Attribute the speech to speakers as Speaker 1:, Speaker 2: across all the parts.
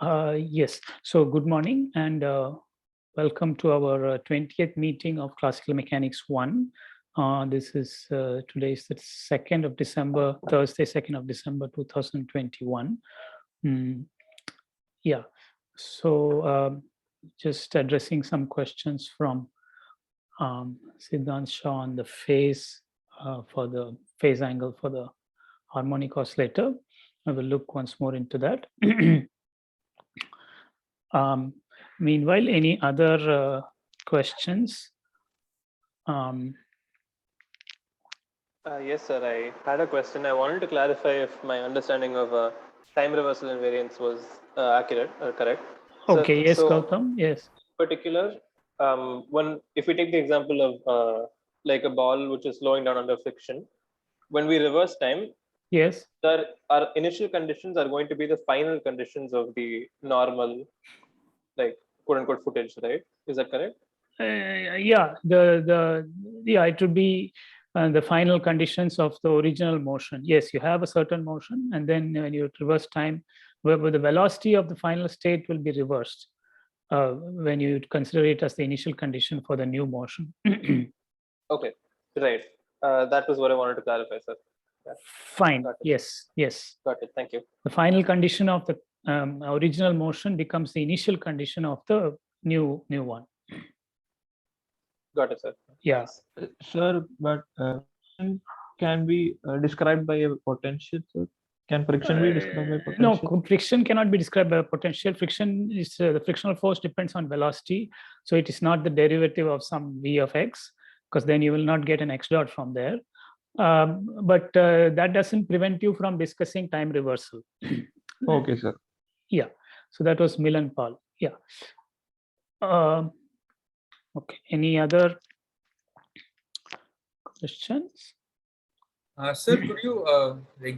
Speaker 1: Yes, so good morning and welcome to our 20th meeting of Classical Mechanics 1. This is today is the 2nd of December, Thursday, 2nd of December 2021. Yeah, so just addressing some questions from Siddhant Shah on the phase for the phase angle for the harmonic oscillator. I will look once more into that. Meanwhile, any other questions?
Speaker 2: Yes, sir. I had a question. I wanted to clarify if my understanding of time reversal invariance was accurate or correct.
Speaker 1: Okay, yes,
Speaker 2: so
Speaker 1: Gautam, yes.
Speaker 2: Particular, if we take the example of like a ball which is slowing down under friction, when we reverse time,
Speaker 1: yes,
Speaker 2: our initial conditions are going to be the final conditions of the normal, like quote unquote footage, right? Is that correct?
Speaker 1: Yeah, it would be the final conditions of the original motion. Yes, you have a certain motion, and then when you reverse time, where the velocity of the final state will be reversed when you consider it as the initial condition for the new motion.
Speaker 2: Okay, right. That was what I wanted to clarify, sir. Yeah.
Speaker 1: Fine. Yes.
Speaker 2: Got it. Thank you.
Speaker 1: The final condition of the original motion becomes the initial condition of the new one.
Speaker 2: Got it, sir.
Speaker 1: Yeah.
Speaker 3: Sir, but can be described by a potential, sir? Can friction be described by potential?
Speaker 1: No, friction cannot be described by potential. Friction is the frictional force depends on velocity. So it is not the derivative of some v of x, because then you will not get an x dot from there. But that doesn't prevent you from discussing time reversal.
Speaker 3: Okay, sir.
Speaker 1: Yeah. So that was Milan-Paul. Yeah. Okay. Any other questions?
Speaker 4: Sir, could you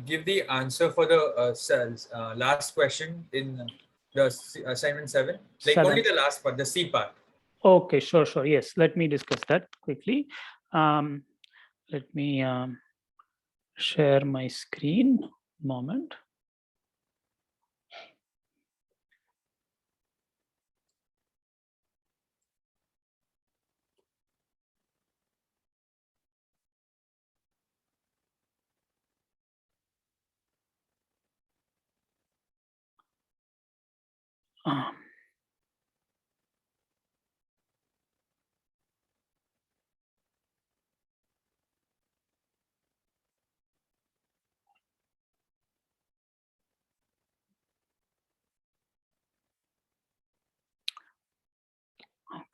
Speaker 4: give the answer for the cells? Last question in the assignment 7, only the last part, the C part.
Speaker 1: Okay, sure. Yes, let me discuss that quickly. Let me share my screen. Moment.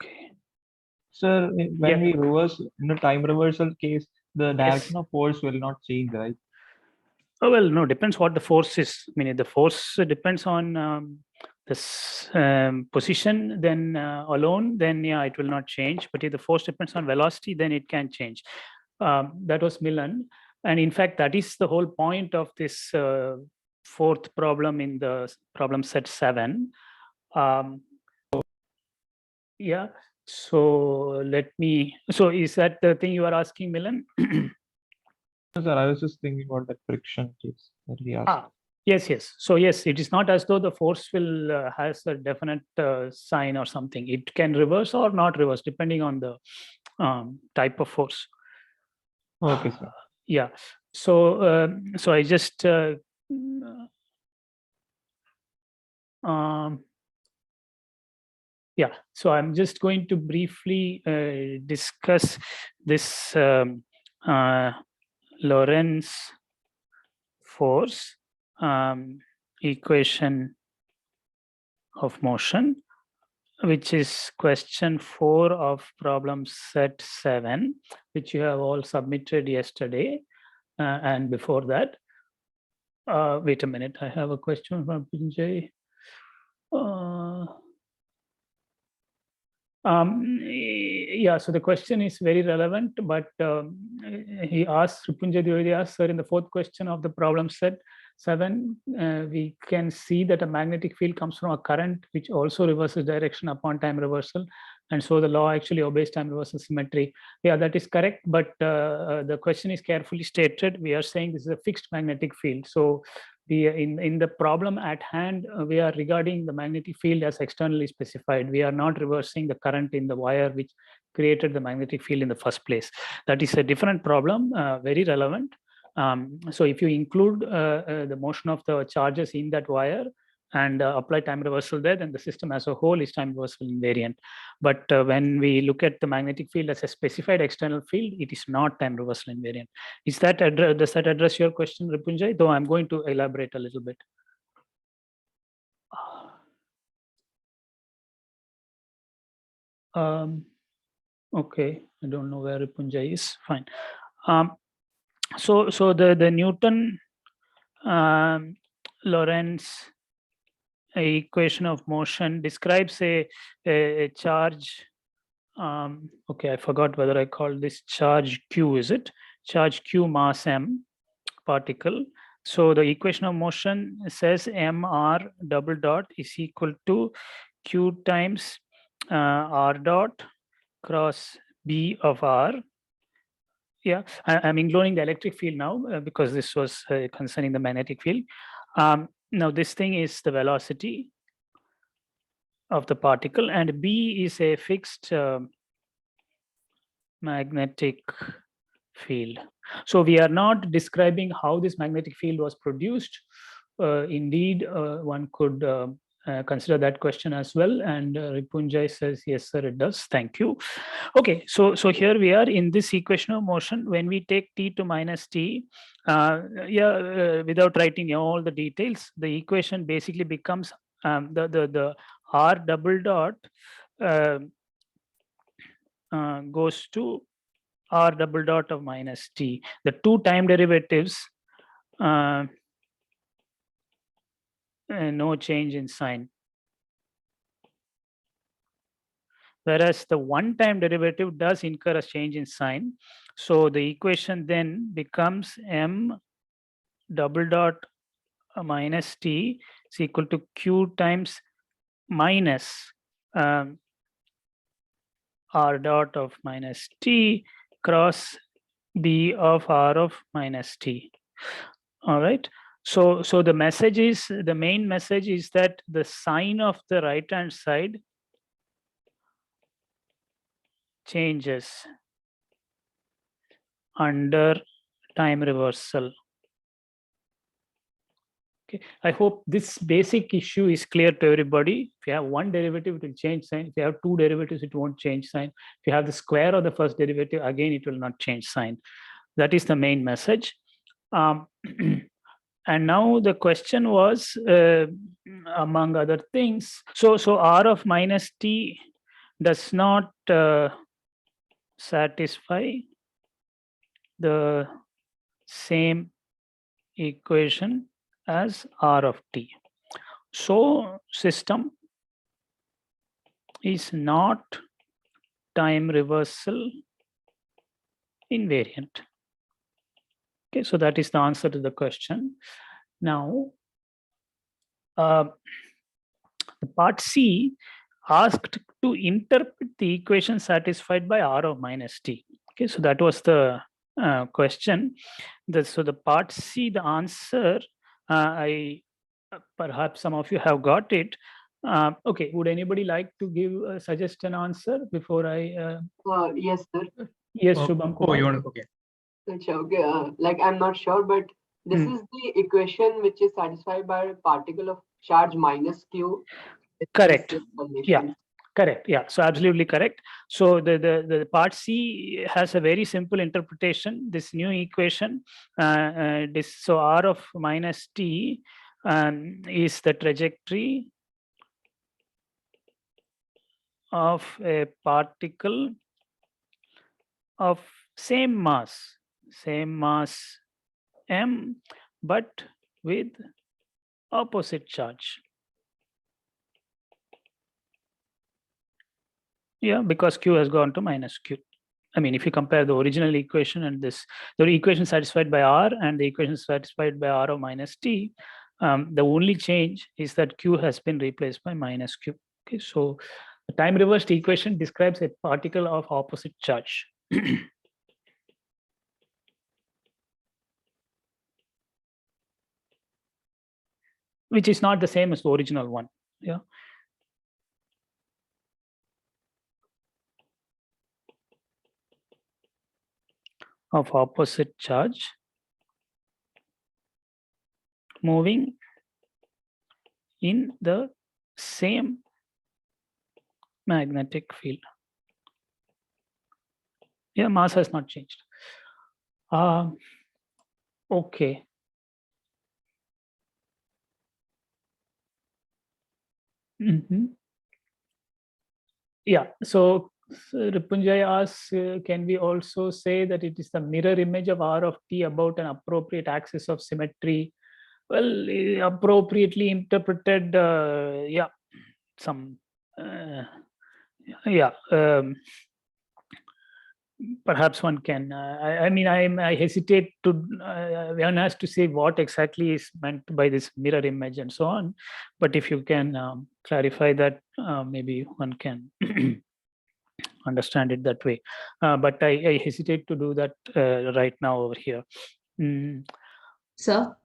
Speaker 1: Okay.
Speaker 3: Sir, when we reverse in the time reversal case, the direction of force will not change, right?
Speaker 1: Oh, well, no, depends what the force is. I mean, if the force depends on this position, then alone, then yeah, it will not change. But if the force depends on velocity, then it can change. That was Milan. And in fact, that is the whole point of this fourth problem in the problem set 7. Yeah. So so is that the thing you are asking, Milan?
Speaker 3: Sir, I was just thinking about that friction case that we asked.
Speaker 1: Yes. So yes, it is not as though the force will has a definite sign or something. It can reverse or not reverse depending on the type of force.
Speaker 3: Okay, sir.
Speaker 1: Yeah. So so I just yeah. So I'm just going to briefly discuss this Lorentz force equation of motion, which is question 4 of problem set 7, which you have all submitted yesterday and before that. Wait a minute, I have a question from Pinjay. Yeah, so the question is very relevant, but he asked, Ripunjay Dwivedi asked, sir, in the fourth question of the problem set 7, we can see that a magnetic field comes from a current which also reverses direction upon time reversal. And so the law actually obeys time reversal symmetry. Yeah, that is correct. But the question is carefully stated. We are saying this is a fixed magnetic field. So we in the problem at hand, we are regarding the magnetic field as externally specified. We are not reversing the current in the wire which created the magnetic field in the first place. That is a different problem, very relevant. So if you include the motion of the charges in that wire and apply time reversal there, then the system as a whole is time reversal invariant. But when we look at the magnetic field as a specified external field, it is not time reversal invariant. Does that address your question, Ripunjay? Though I'm going to elaborate a little bit. Okay, I don't know where Ripunjay is. Fine. So the Newton Lorentz equation of motion describes a charge. Okay, I forgot whether I called this charge Q. Is it charge Q mass m particle? So the equation of motion says mr double dot is equal to Q times r dot cross B of r. Yeah, I'm ignoring the electric field now because this was concerning the magnetic field. Now this thing is the velocity of the particle, and B is a fixed magnetic field. So we are not describing how this magnetic field was produced. Indeed, one could consider that question as well. And Ripunjay says, yes, sir, it does. Thank you. Okay, so here we are in this equation of motion. When we take t to minus t, without writing all the details, the equation basically becomes the r double dot goes to r double dot of minus t. The two time derivatives, no change in sign. Whereas the one time derivative does incur a change in sign. So the equation then becomes m double dot minus t is equal to q times minus r dot of minus t cross b of r of minus t. All right. So the message is, the main message is that the sign of the right hand side changes under time reversal. Okay, I hope this basic issue is clear to everybody. If you have one derivative, it will change sign. If you have two derivatives, it won't change sign. If you have the square of the first derivative, again, it will not change sign. That is the main message. And now the question was, among other things, so r of minus t does not satisfy the same equation as r of t. So system is not time reversal invariant. Okay, so that is the answer to the question. Now, the part C asked to interpret the equation satisfied by r of minus t. Okay, so that was the question. So the part C, the answer, perhaps some of you have got it. Okay, would anybody like to give suggest an answer before I?
Speaker 5: Yes, sir.
Speaker 1: Yes, Shubham Kumar.
Speaker 4: Oh, you want, okay.
Speaker 5: Okay, like I'm not sure, but this is the equation which is satisfied by a particle of charge minus q.
Speaker 1: Correct.
Speaker 5: Condition.
Speaker 1: Yeah. Correct. Yeah. So absolutely correct. So the part C has a very simple interpretation. This new equation, so r of minus t is the trajectory of a particle of same mass m, but with opposite charge. Yeah, because q has gone to minus q. I mean, if you compare the original equation and this, the equation satisfied by r and the equation satisfied by r of minus t, the only change is that q has been replaced by minus q. Okay, so the time reversed equation describes a particle of opposite charge. which is not the same as the original one. Yeah. Of opposite charge moving in the same magnetic field. Yeah, mass has not changed. Okay. Yeah, so Ripunjay asks, can we also say that it is the mirror image of R of t about an appropriate axis of symmetry? Well, appropriately interpreted, yeah, some, yeah, perhaps one can. I mean, I hesitate to, one has to say what exactly is meant by this mirror image and so on. But if you can clarify that, maybe one can understand it that way. But I hesitate to do that right now over here.
Speaker 6: Sir?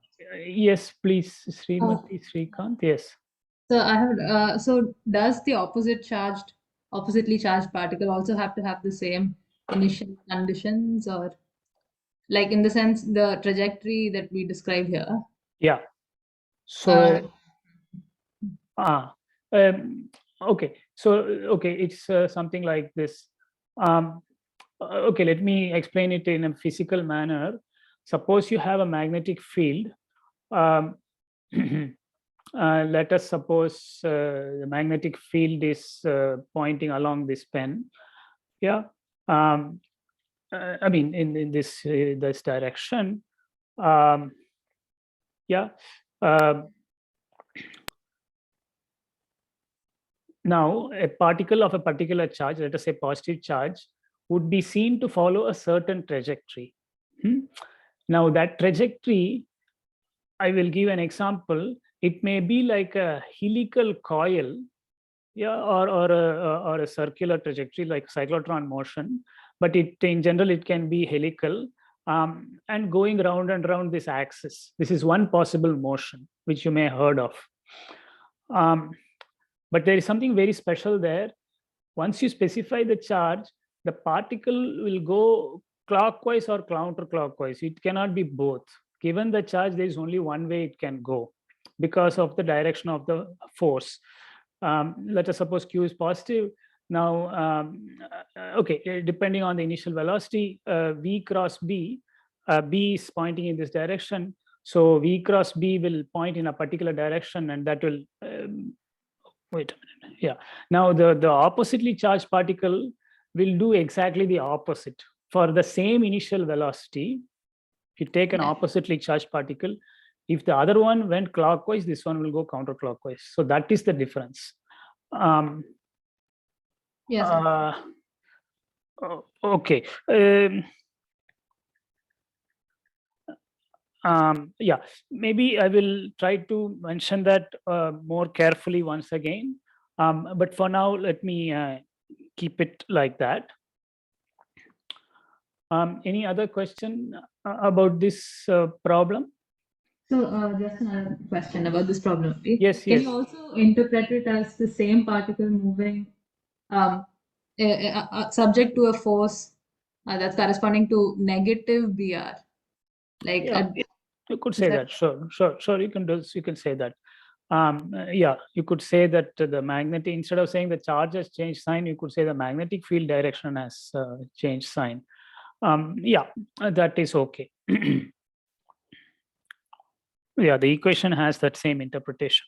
Speaker 1: Yes, please, Srimati Srikant. Yes.
Speaker 6: So I have. So does the oppositely charged particle also have to have the same initial conditions, or like in the sense the trajectory that we describe here?
Speaker 1: Yeah. So. Okay. So okay, it's something like this. Okay, let me explain it in a physical manner. Suppose you have a magnetic field. Let us suppose the magnetic field is pointing along this pen. Yeah. I mean, in this this direction. Yeah. Now, a particle of a particular charge, let us say positive charge, would be seen to follow a certain trajectory. Now, that trajectory, I will give an example. It may be like a helical coil, yeah, or a circular trajectory like cyclotron motion, but in general it can be helical and going round and round this axis. This is one possible motion which you may have heard of. But there is something very special there. Once you specify the charge, the particle will go clockwise or counterclockwise. It cannot be both. Given the charge, there is only one way it can go because of the direction of the force. Let us suppose Q is positive. Now, okay, depending on the initial velocity, V cross B, B is pointing in this direction. So V cross B will point in a particular direction, and that will, wait a minute, yeah. Now the oppositely charged particle will do exactly the opposite. For the same initial velocity, if you take an oppositely charged particle, if the other one went clockwise, this one will go counterclockwise. So that is the difference.
Speaker 6: Yes.
Speaker 1: Okay. Yeah, maybe I will try to mention that more carefully once again. But for now, let me keep it like that. Any other question about this problem?
Speaker 6: So just another question about this problem.
Speaker 1: Yes,
Speaker 6: Can
Speaker 1: yes.
Speaker 6: you also interpret it as the same particle moving subject to a force that's corresponding to negative BR? Like,
Speaker 1: yeah, you could say that. Sure. You can say that. Yeah, you could say that the magnetic, instead of saying the charge has changed sign, you could say the magnetic field direction has changed sign. Yeah, that is okay. Yeah, the equation has that same interpretation.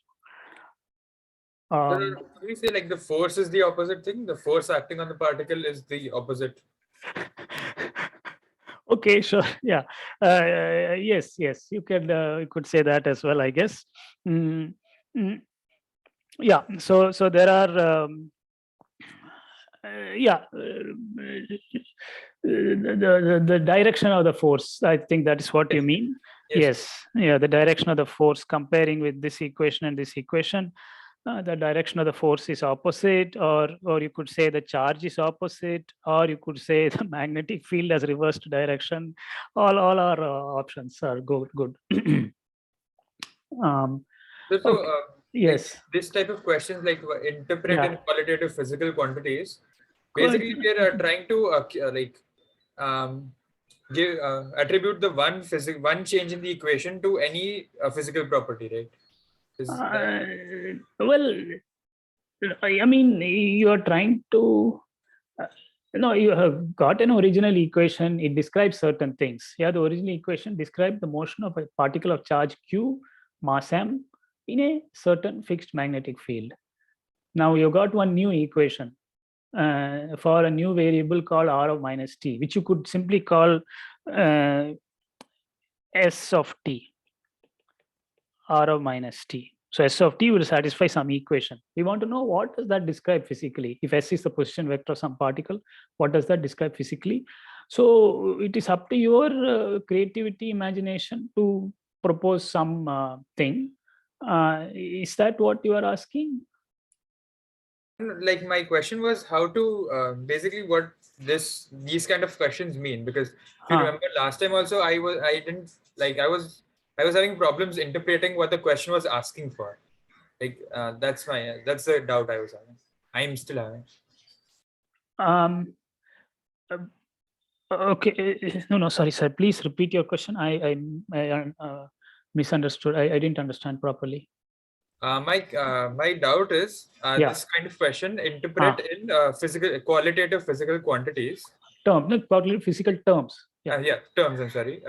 Speaker 4: Could we say like the force is the opposite thing? The force acting on the particle is the opposite.
Speaker 1: Okay, sure. Yeah. Yes. You could say that as well, I guess. Yeah. So there are. Yeah. The direction of the force. I think that is what you mean. Yes. Yeah. The direction of the force, comparing with this equation and this equation. The direction of the force is opposite, or you could say the charge is opposite, or you could say the magnetic field has reversed direction. All our options are good.
Speaker 4: So,
Speaker 1: Okay. Yes.
Speaker 4: this type of questions like interpret
Speaker 1: Yeah.
Speaker 4: in qualitative physical quantities. Basically, we are trying to give attribute the one change in the equation to any physical property, right?
Speaker 1: Well, I mean, you are trying to. No, you have got an original equation. It describes certain things. Yeah, the original equation describes the motion of a particle of charge q, mass m, in a certain fixed magnetic field. Now you got one new equation for a new variable called r of minus t, which you could simply call s of t, r of minus t. So s of t will satisfy some equation. We want to know what does that describe physically. If s is the position vector of some particle, what does that describe physically? So it is up to your creativity, imagination to propose some thing. Is that what you are asking?
Speaker 4: Like my question was how to basically what these kind of questions mean, because if you remember last time also I was having problems interpreting what the question was asking for. Like that's the doubt I was having. I'm still having.
Speaker 1: Okay. No, sorry, sir. Please repeat your question. I misunderstood. I didn't understand properly.
Speaker 4: My doubt is this kind of question interpret in qualitative physical quantities.
Speaker 1: Qualitative physical terms.
Speaker 4: Terms. I'm sorry.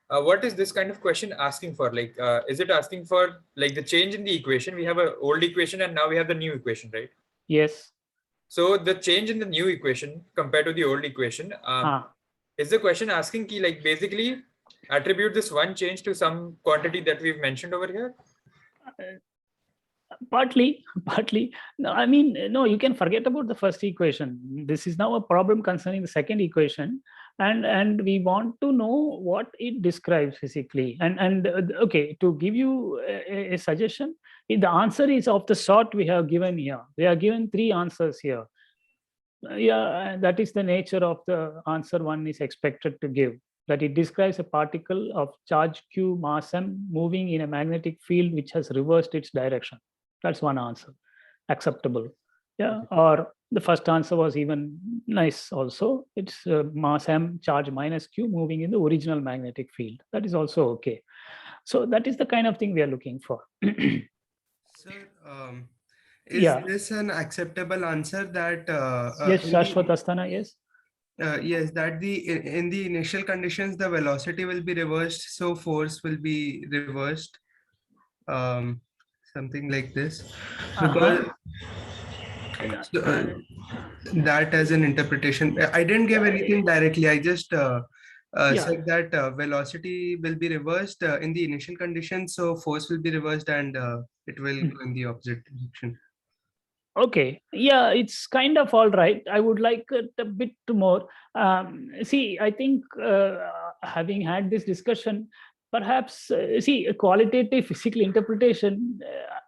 Speaker 4: What is this kind of question asking for? Like, is it asking for like the change in the equation? We have an old equation and now we have the new equation, right?
Speaker 1: Yes.
Speaker 4: So the change in the new equation compared to the old equation, is the question asking key like basically attribute this one change to some quantity that we've mentioned over here?
Speaker 1: Partly. No, I mean, no, you can forget about the first equation. This is now a problem concerning the second equation, and we want to know what it describes physically. And okay, to give you a suggestion, the answer is of the sort we have given here. We are given 3 answers here. That is the nature of the answer one is expected to give. That it describes a particle of charge q, mass m, moving in a magnetic field which has reversed its direction. That's one answer, acceptable. Yeah, or the first answer was even nice also. It's mass m, charge minus q, moving in the original magnetic field. That is also okay. So that is the kind of thing we are looking for.
Speaker 7: Sir, is this an acceptable answer that
Speaker 1: yes, Shashwat Asthana, yes.
Speaker 7: Yes, that in the initial conditions the velocity will be reversed, so force will be reversed, something like this, because that as an interpretation. I didn't give anything directly. I just said that velocity will be reversed in the initial conditions, so force will be reversed and it will go in the opposite direction.
Speaker 1: Okay, yeah, it's kind of all right. I would like it a bit more. See, I think having had this discussion, perhaps, see, a qualitative physical interpretation,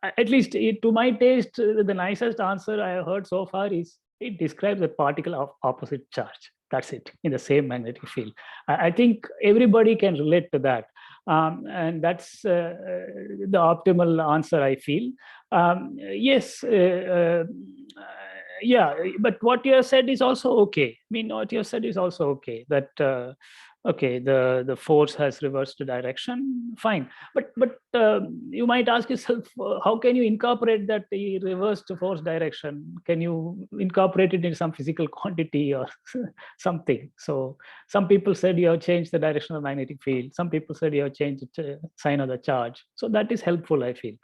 Speaker 1: at least to my taste, the nicest answer I have heard so far is it describes a particle of opposite charge. That's it, in the same magnetic field. I think everybody can relate to that. And that's the optimal answer, I feel. Yes, yeah, but what you have said is also okay. I mean, what you have said is also okay, that okay, the force has reversed the direction, fine. But you might ask yourself, how can you incorporate that reversed force direction? Can you incorporate it in some physical quantity or something? So some people said you have changed the direction of the magnetic field. Some people said you have changed the sign of the charge. So that is helpful, I feel.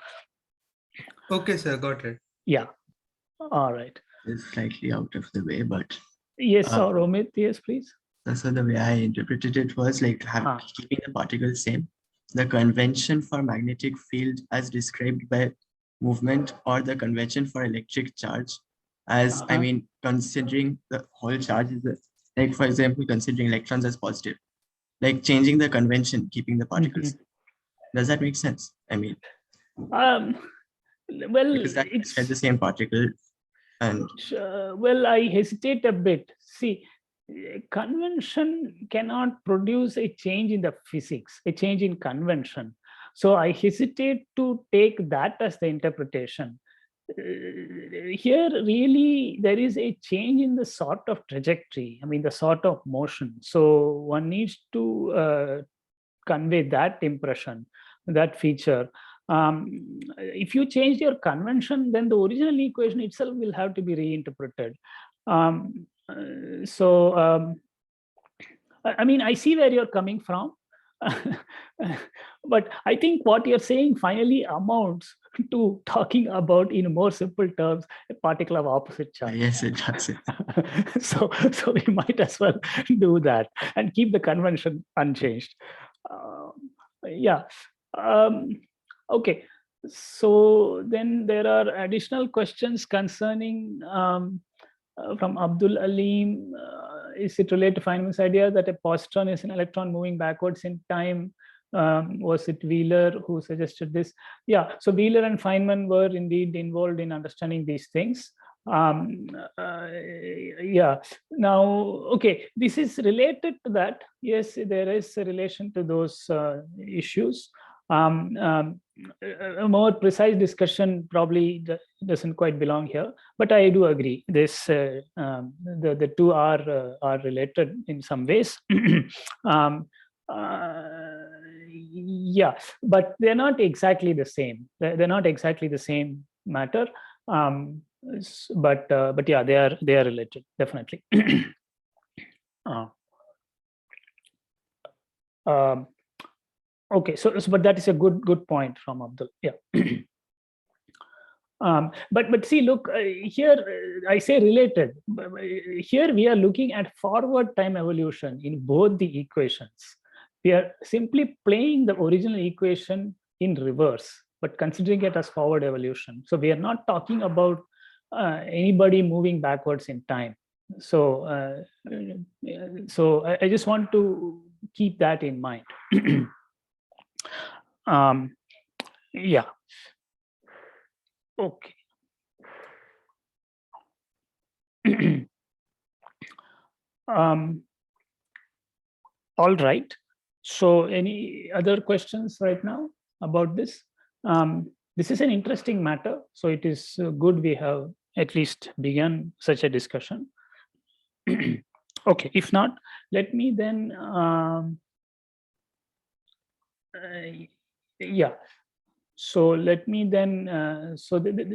Speaker 7: Okay, sir, got it.
Speaker 1: Yeah, all right.
Speaker 8: It's slightly out of the way, but
Speaker 1: yes, Romit, yes, please.
Speaker 8: So the way I interpreted it was like keeping the particles same. The convention for magnetic field as described by movement, or the convention for electric charge as, I mean, considering the whole charge is like, for example, considering electrons as positive, like changing the convention, keeping the particles. Does that make sense? I mean,
Speaker 1: well,
Speaker 8: because that it's the same particle. And
Speaker 1: well, I hesitate a bit. See, convention cannot produce a change in the physics, a change in convention. So I hesitate to take that as the interpretation. Here, really, there is a change in the sort of trajectory, I mean, the sort of motion. So one needs to convey that impression, that feature. If you change your convention, then the original equation itself will have to be reinterpreted. I mean, I see where you're coming from, but I think what you're saying finally amounts to talking about, in more simple terms, a particle of opposite charge.
Speaker 8: Yes, it does.
Speaker 1: So we might as well do that and keep the convention unchanged. Yeah. Okay. So then there are additional questions concerning from Abdul Alim. Is it related to Feynman's idea that a positron is an electron moving backwards in time? Was it Wheeler who suggested this? Yeah, so Wheeler and Feynman were indeed involved in understanding these things. Yeah, now, okay, this is related to that. Yes, there is a relation to those issues. A more precise discussion probably doesn't quite belong here, but I do agree. This the two are related in some ways. Yeah, but they're not exactly the same. They're not exactly the same matter. But yeah, they are related, definitely. Okay, so but that is a good point from Abdul. Yeah. But see, look, here I say related. Here we are looking at forward time evolution in both the equations. We are simply playing the original equation in reverse, but considering it as forward evolution. So we are not talking about anybody moving backwards in time. So I just want to keep that in mind. Yeah. Okay. All right. So any other questions right now about this? This is an interesting matter. So it is good we have at least begun such a discussion. Okay, if not, let me then, yeah. So let me then,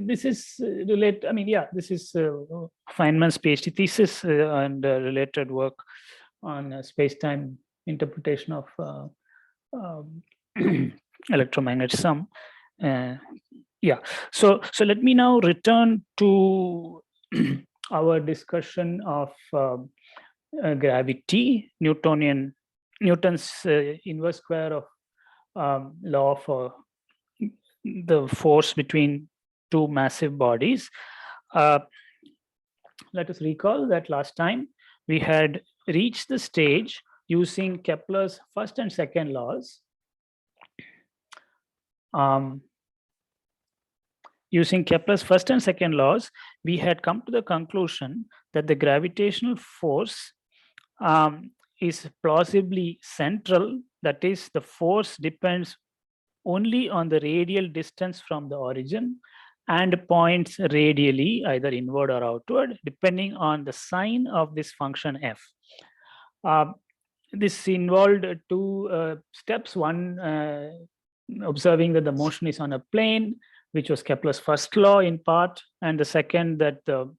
Speaker 1: this is related, I mean, yeah, this is Feynman's PhD thesis and related work on space-time interpretation of electromagnetism. Yeah, so let me now return to our discussion of gravity, Newton's inverse square of law for the force between two massive bodies. Let us recall that last time we had reached the stage using Kepler's first and second laws. Using Kepler's first and second laws, we had come to the conclusion that the gravitational force is plausibly central. That is, the force depends only on the radial distance from the origin and points radially, either inward or outward, depending on the sign of this function f. This involved two steps. One, observing that the motion is on a plane, which was Kepler's first law in part, and the second, that the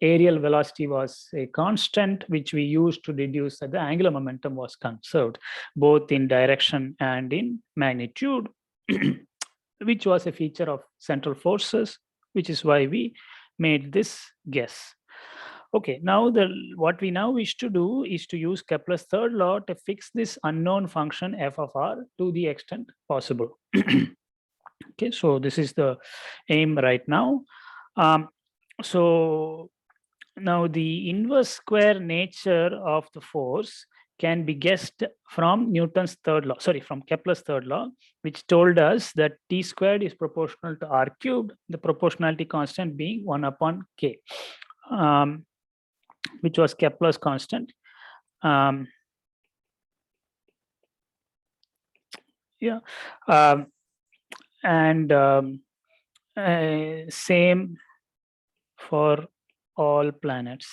Speaker 1: aerial velocity was a constant, which we used to deduce that the angular momentum was conserved, both in direction and in magnitude, which was a feature of central forces, which is why we made this guess. Okay, now what we now wish to do is to use Kepler's third law to fix this unknown function f of r to the extent possible. Okay, so this is the aim right now. So now the inverse square nature of the force can be guessed from Newton's third law, sorry, from Kepler's third law, which told us that t squared is proportional to r cubed, the proportionality constant being 1 upon k, which was Kepler's constant. Yeah. And same for all planets.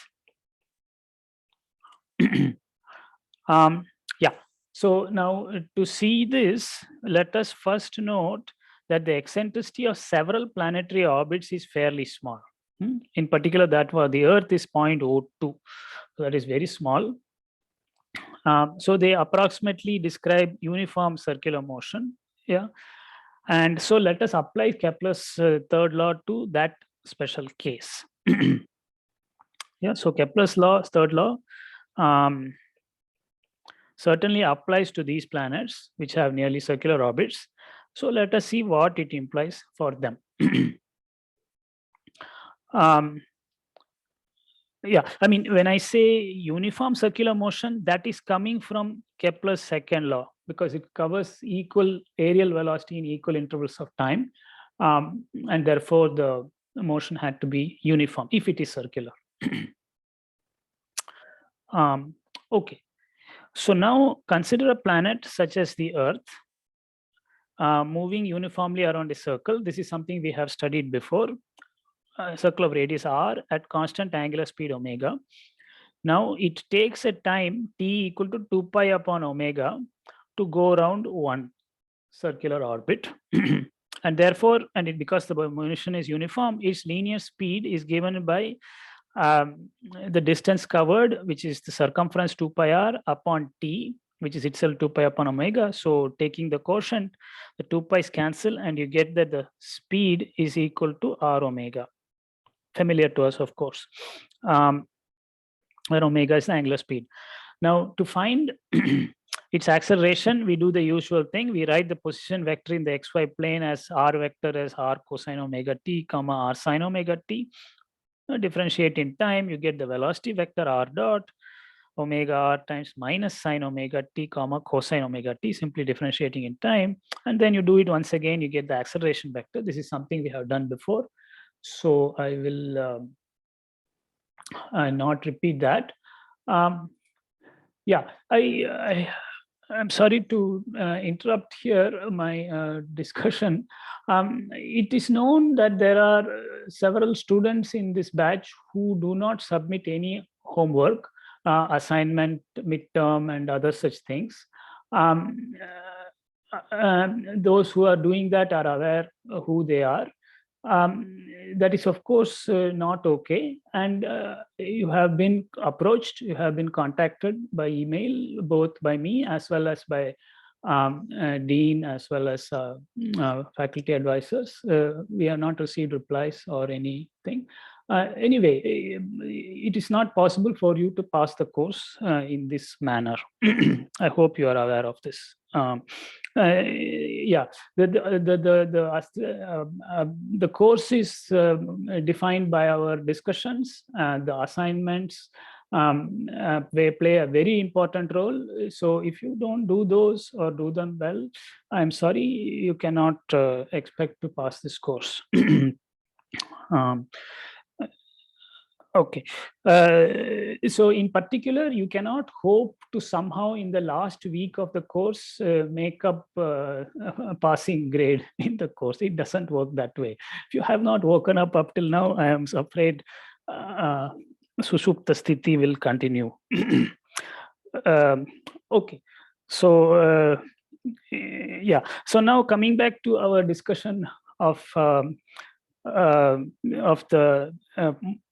Speaker 1: Yeah. So now to see this, let us first note that the eccentricity of several planetary orbits is fairly small. In particular, that was the Earth is 0.02. So that is very small. So they approximately describe uniform circular motion. Yeah. And so let us apply Kepler's third law to that special case. Yeah. So Kepler's third law certainly applies to these planets which have nearly circular orbits. So let us see what it implies for them. Yeah, I mean, when I say uniform circular motion, that is coming from Kepler's second law, because it covers equal areal velocity in equal intervals of time. And therefore, the motion had to be uniform if it is circular. Okay, so now consider a planet such as the Earth moving uniformly around a circle. This is something we have studied before. Circle of radius r at constant angular speed omega. Now it takes a time t equal to 2 pi upon omega to go around one circular orbit. And therefore, because the motion is uniform, its linear speed is given by the distance covered, which is the circumference 2 pi r upon t, which is itself 2 pi upon omega. So taking the quotient, the 2 pi's cancel, and you get that the speed is equal to r omega. Familiar to us, of course, where omega is the angular speed. Now, to find its acceleration, we do the usual thing. We write the position vector in the xy plane as r vector as r cosine omega t, comma r sine omega t. Differentiate in time, you get the velocity vector r dot omega r times minus sine omega t, comma cosine omega t, simply differentiating in time. And then you do it once again, you get the acceleration vector. This is something we have done before, so I will not repeat that. Yeah, I'm sorry to interrupt here my discussion. It is known that there are several students in this batch who do not submit any homework, assignment, midterm, and other such things. Those who are doing that are aware who they are. That is, of course, not okay. And you have been approached, you have been contacted by email, both by me as well as by dean as well as faculty advisors. We have not received replies or anything. Anyway, it is not possible for you to pass the course in this manner. I hope you are aware of this. Yeah, the course is defined by our discussions. The assignments they play a very important role. So if you don't do those or do them well, I'm sorry, you cannot expect to pass this course. Okay, so in particular, you cannot hope to somehow in the last week of the course make up a passing grade in the course. It doesn't work that way. If you have not woken up till now, I am afraid Sushupta Sthiti will continue. Okay, so yeah, so now coming back to our discussion of the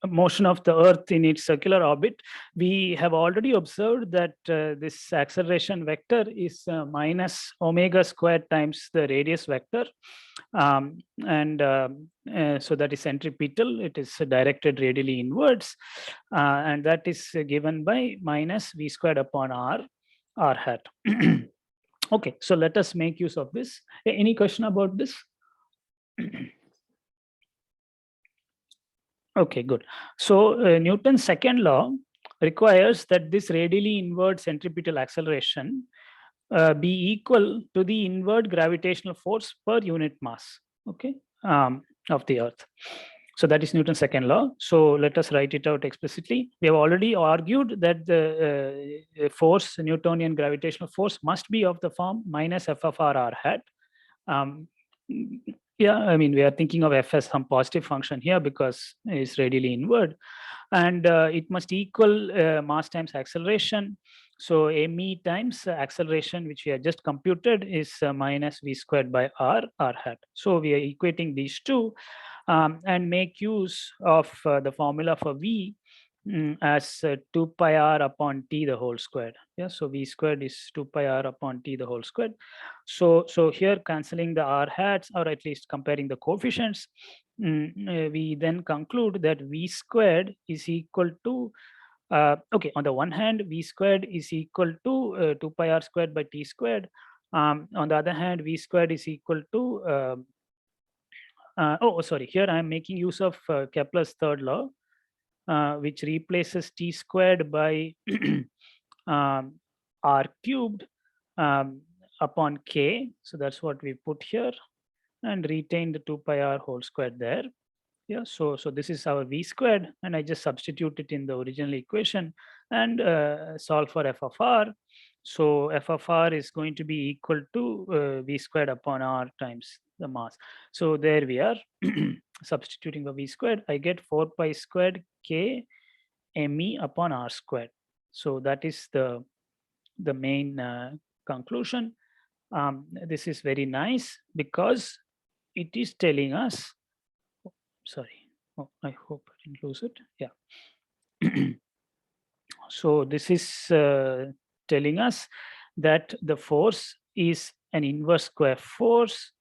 Speaker 1: motion of the Earth in its circular orbit, we have already observed that this acceleration vector is minus omega squared times the radius vector. So that is centripetal, it is directed radially inwards, and that is given by minus v squared upon r hat. Okay, so let us make use of this. Any question about this? Okay, good. So Newton's second law requires that this radially inward centripetal acceleration be equal to the inward gravitational force per unit mass, okay, of the Earth. So that is Newton's second law. So let us write it out explicitly. We have already argued that the force, Newtonian gravitational force, must be of the form minus f of r hat. Yeah, I mean, we are thinking of f as some positive function here because it's radially inward, and it must equal mass times acceleration. So me times acceleration, which we have just computed, is minus v squared by r hat. So we are equating these two and make use of the formula for v as 2 pi r upon t the whole squared. Yeah, so v squared is 2 pi r upon t the whole squared. So here cancelling the r hats, or at least comparing the coefficients, we then conclude that v squared is equal to okay, on the one hand, v squared is equal to 2 pi r squared by t squared. On the other hand, v squared is equal to sorry, here I am making use of Kepler's third law, which replaces t squared by r cubed upon k. So that's what we put here, and retain the 2 pi r whole squared there. Yeah, so this is our v squared, and I just substitute it in the original equation and solve for f of r. So f of r is going to be equal to v squared upon r times the mass. So there we are. Substituting for v squared, I get 4 pi squared k me upon r squared. So that is the main conclusion. This is very nice because it is telling us, sorry, oh, I hope I didn't lose it. Yeah. So this is telling us that the force is an inverse square force.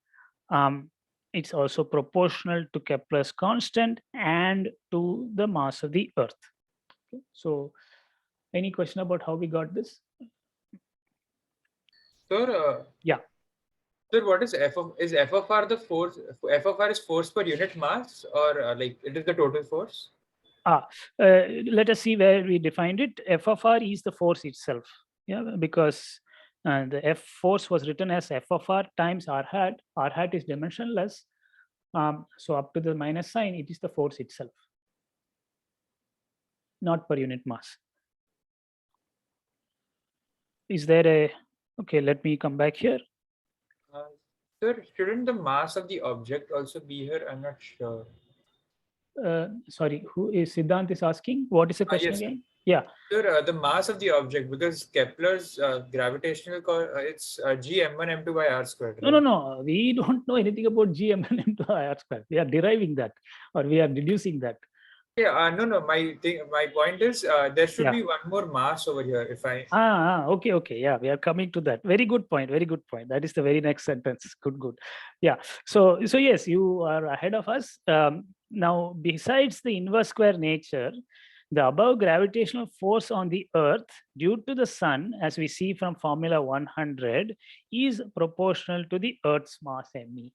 Speaker 1: It's also proportional to Kepler's constant and to the mass of the Earth. Okay. So any question about how we got this?
Speaker 4: Sir,
Speaker 1: yeah.
Speaker 4: Sir, what is f of r the force? F of r is force per unit mass, or like it is the total force?
Speaker 1: Let us see where we defined it. F of r is the force itself. Yeah, because the F force was written as f of r times r hat. R hat is dimensionless. So up to the minus sign, it is the force itself, not per unit mass. Is there a, okay, let me come back here.
Speaker 4: Sir, shouldn't the mass of the object also be here? I'm not sure.
Speaker 1: Sorry, who is Siddhant is asking? What is the question
Speaker 4: yes,
Speaker 1: again? Yeah.
Speaker 4: Sir, the mass of the object, because Kepler's gravitational, it's g m1 m2 by r squared.
Speaker 1: Right? No. We don't know anything about g m1 m2 by r squared. We are deriving that, or we are deducing that.
Speaker 4: Yeah, no. My point is there should be one more mass over here. If I
Speaker 1: okay. Yeah, we are coming to that. Very good point. Very good point. That is the very next sentence. Good. Yeah. So yes, you are ahead of us. Now, besides the inverse square nature, the above gravitational force on the Earth due to the Sun, as we see from Formula 100, is proportional to the Earth's mass me.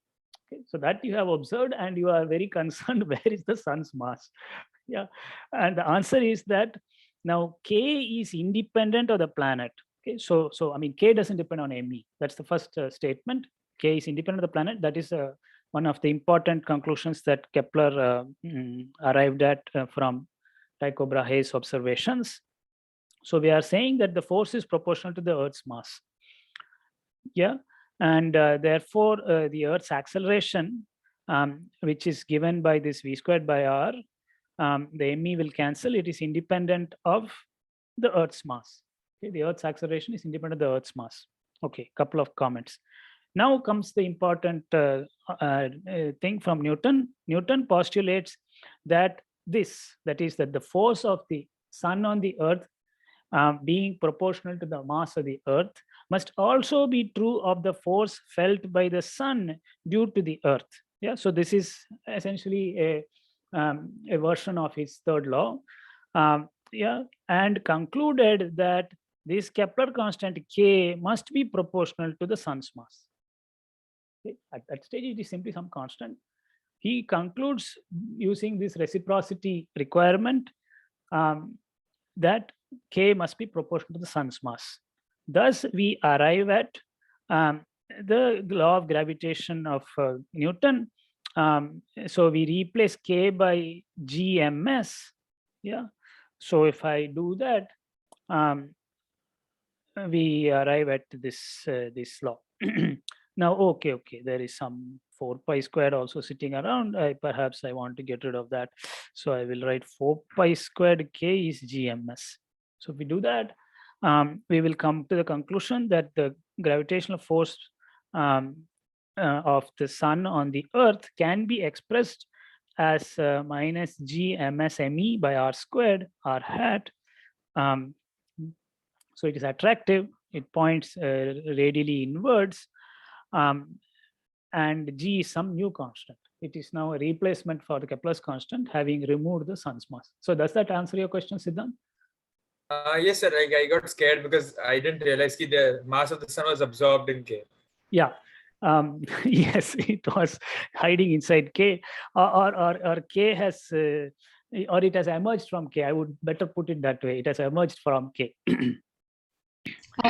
Speaker 1: Okay, so that you have observed, and you are very concerned where is the Sun's mass. Yeah, and the answer is that now K is independent of the planet. Okay, so I mean K doesn't depend on me. That's the first statement. K is independent of the planet. That is one of the important conclusions that Kepler arrived at from Tycho Brahe's observations. So we are saying that the force is proportional to the Earth's mass. Yeah. And therefore, the Earth's acceleration, which is given by this v squared by r, the me will cancel. It is independent of the Earth's mass. Okay, the Earth's acceleration is independent of the Earth's mass. Okay, couple of comments. Now comes the important thing from Newton. Newton postulates that that is that the force of the Sun on the Earth being proportional to the mass of the Earth must also be true of the force felt by the Sun due to the Earth. Yeah, so this is essentially a version of his third law. Yeah, and concluded that this Kepler constant K must be proportional to the Sun's mass. Okay. At that stage, it is simply some constant. He concludes using this reciprocity requirement that K must be proportional to the Sun's mass. Thus, we arrive at the law of gravitation of Newton, So we replace K by GMS. Yeah. So if I do that, we arrive at this law. Now, okay, there is some 4 pi squared also sitting around. Perhaps I want to get rid of that. So I will write 4 pi squared K is GMS. So if we do that, we will come to the conclusion that the gravitational force of the sun on the earth can be expressed as minus G ms me by r squared r hat. So it is attractive. It points radially inwards, and G is some new constant. It is now a replacement for the Kepler's constant, having removed the sun's mass. So does that answer your question, Siddhant?
Speaker 4: Yes, sir. I got scared because I didn't realize that the mass of the sun was absorbed in K.
Speaker 1: Yeah. Yes, it was hiding inside K, or K has, or it has emerged from K. I would better put it that way. It has emerged from K.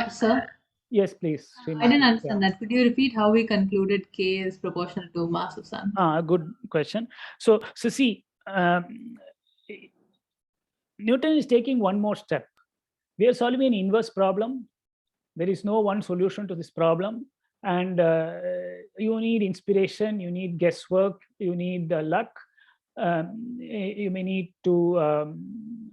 Speaker 6: Sir,
Speaker 1: Yes, please.
Speaker 6: I didn't understand that. Could you repeat how we concluded K is proportional to mass of sun?
Speaker 1: Good question. So see, Newton is taking one more step. We are solving an inverse problem. There is no one solution to this problem. And you need inspiration, you need guesswork, you need luck. You may need to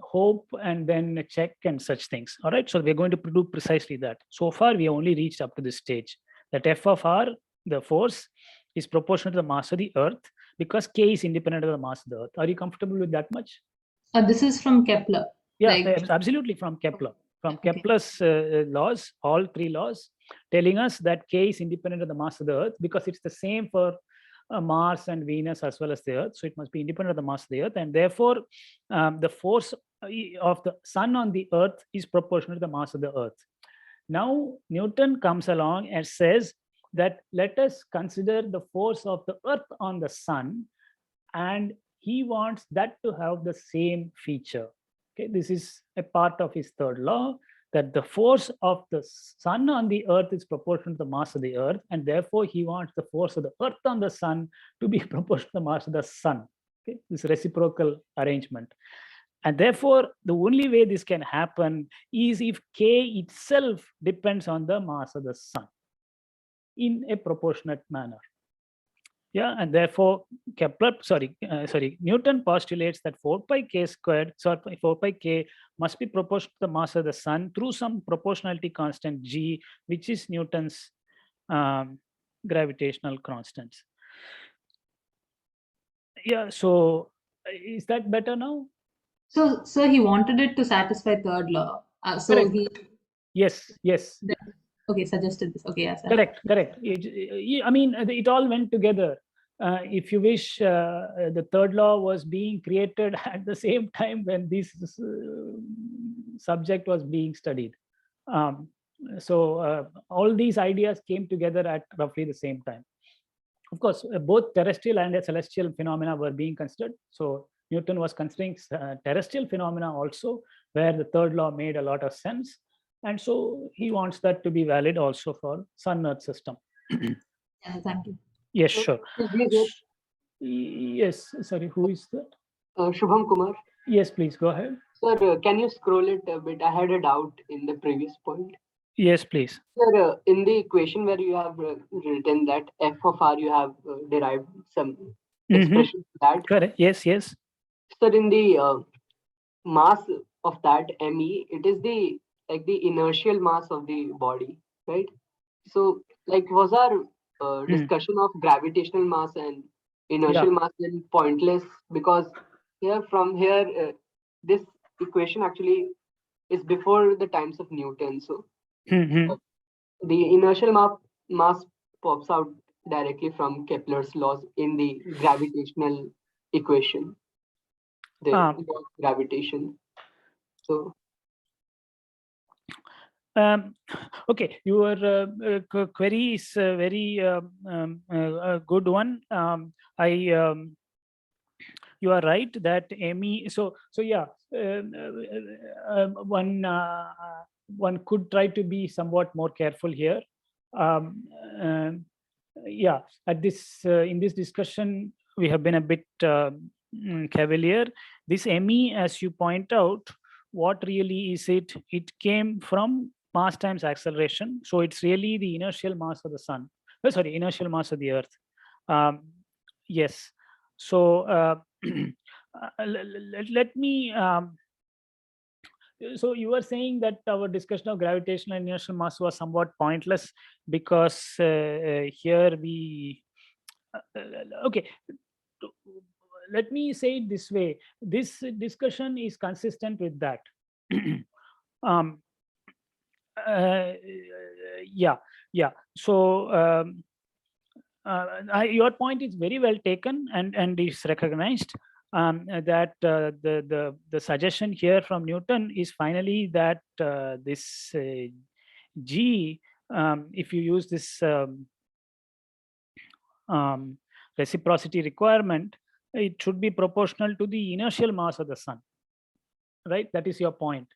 Speaker 1: hope and then check and such things. All right. So we're going to do precisely that. So far, we only reached up to this stage that F of R, the force, is proportional to the mass of the earth because K is independent of the mass of the earth. Are you comfortable with that much?
Speaker 6: This is from Kepler.
Speaker 1: Yeah, absolutely from Kepler. From Kepler's laws, all 3 laws, telling us that K is independent of the mass of the earth because it's the same for Mars and Venus as well as the earth. So it must be independent of the mass of the earth. And therefore, the force of the sun on the earth is proportional to the mass of the earth. Now, Newton comes along and says that let us consider the force of the earth on the sun, and he wants that to have the same feature. Okay, this is a part of his 3rd law, that the force of the sun on the earth is proportional to the mass of the earth, and therefore he wants the force of the earth on the sun to be proportional to the mass of the sun. Okay, this reciprocal arrangement. And therefore, the only way this can happen is if K itself depends on the mass of the sun in a proportionate manner. Yeah, and therefore Newton postulates that 4 pi K squared, so 4 pi K must be proportional to the mass of the sun through some proportionality constant G, which is Newton's gravitational constants. Yeah, so is that better now?
Speaker 6: So he wanted it to satisfy 3rd law.
Speaker 1: Correct. Yes.
Speaker 6: Okay, suggested this. Okay, yes.
Speaker 1: Correct. I mean, it all went together. If you wish, the 3rd law was being created at the same time when this subject was being studied. So all these ideas came together at roughly the same time. Of course, both terrestrial and celestial phenomena were being considered. So Newton was considering terrestrial phenomena also, where the 3rd law made a lot of sense. And so he wants that to be valid also for Sun-Earth system.
Speaker 6: Yeah, thank you.
Speaker 1: Yes, sure. Yes, sorry, who is that?
Speaker 5: Shubham Kumar.
Speaker 1: Yes, please go ahead.
Speaker 5: Sir, can you scroll it a bit? I had a doubt in the previous point.
Speaker 1: Yes, please.
Speaker 5: Sir, in the equation where you have written that F of R, you have derived some expression for that.
Speaker 1: Correct. Yes.
Speaker 5: Sir, in the mass of that ME, it is the inertial mass of the body, right? So was our discussion of gravitational mass and inertial mass then pointless, because from here this equation actually is before the times of Newton. So the inertial mass pops out directly from Kepler's laws in the gravitational equation, the law of gravitation. So
Speaker 1: okay, your query is a very good one. You are right that ME. So yeah, one could try to be somewhat more careful here. yeah, at this in this discussion, we have been a bit cavalier. This ME, as you point out, what really is it? It came from mass times acceleration. So it's really the inertial mass of the sun. Sorry, inertial mass of the Earth. Yes. So let me. So you were saying that our discussion of gravitational and inertial mass was somewhat pointless because here we. Okay. Let me say it this way. This discussion is consistent with that. Yeah. So your point is very well taken and is recognized. That the suggestion here from Newton is finally that this G, if you use this reciprocity requirement, it should be proportional to the inertial mass of the sun, right? That is your point.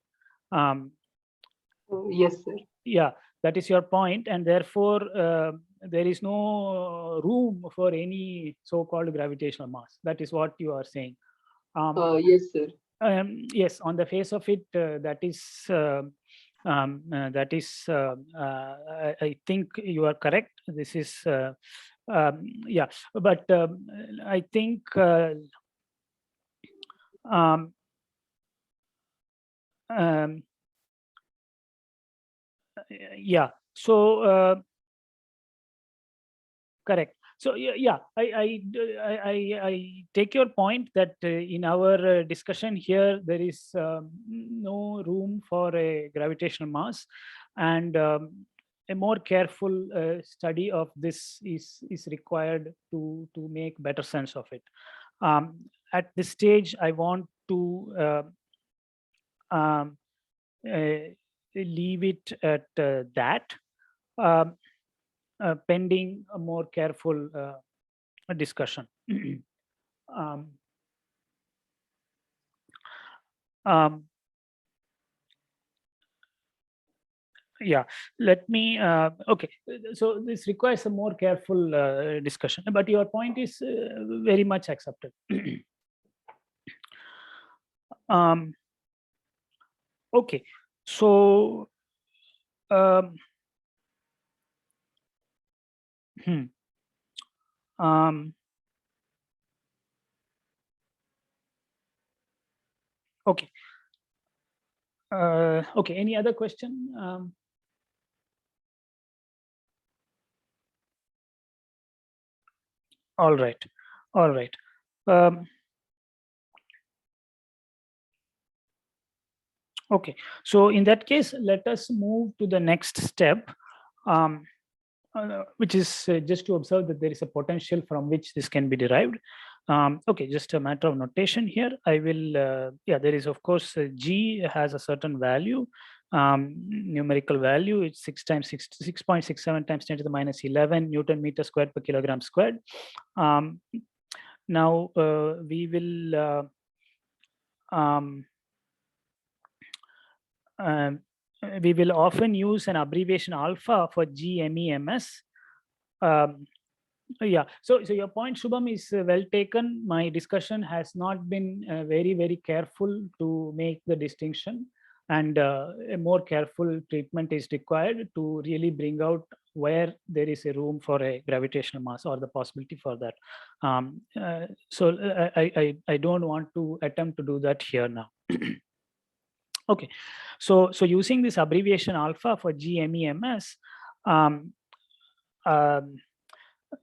Speaker 5: Yes, sir.
Speaker 1: Yeah, that is your point, and therefore there is no room for any so-called gravitational mass. That is what you are saying.
Speaker 5: Yes, sir.
Speaker 1: Yes, on the face of it, that is. I think you are correct. This is yeah, but I think yeah. So correct. So yeah, I take your point that in our discussion here there is no room for a gravitational mass, and a more careful study of this is required to make better sense of it. At this stage, I want to leave it at that. Pending a more careful discussion. Yeah, let me, okay, so this requires a more careful discussion, but your point is very much accepted. Okay, so okay. Okay, any other question? All right, all right. Okay, so in that case, let us move to the next step, which is just to observe that there is a potential from which this can be derived. Okay, just a matter of notation here. I will, yeah, there is of course G has a certain value, numerical value. It's 6.67 times 10 to the minus 11 Newton meter squared per kilogram squared. Now we will we will often use an abbreviation alpha for GMEMS. Yeah, so your point, Shubham, is well taken. My discussion has not been very careful to make the distinction, and a more careful treatment is required to really bring out where there is a room for a gravitational mass or the possibility for that. So I don't want to attempt to do that here now. Okay, so using this abbreviation alpha for GMEMS,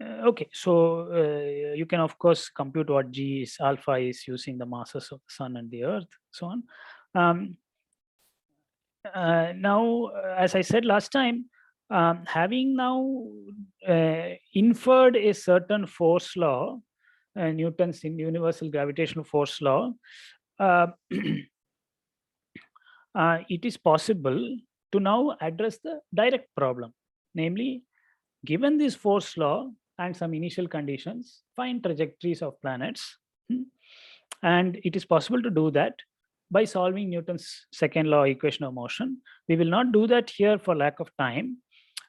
Speaker 1: okay, so you can of course compute what G is alpha is using the masses of the sun and the earth, so on. Now, as I said last time, having now inferred a certain force law, Newton's universal gravitational force law, it is possible to now address the direct problem, namely, given this force law and some initial conditions, find trajectories of planets. And it is possible to do that by solving Newton's second law equation of motion. We will not do that here for lack of time,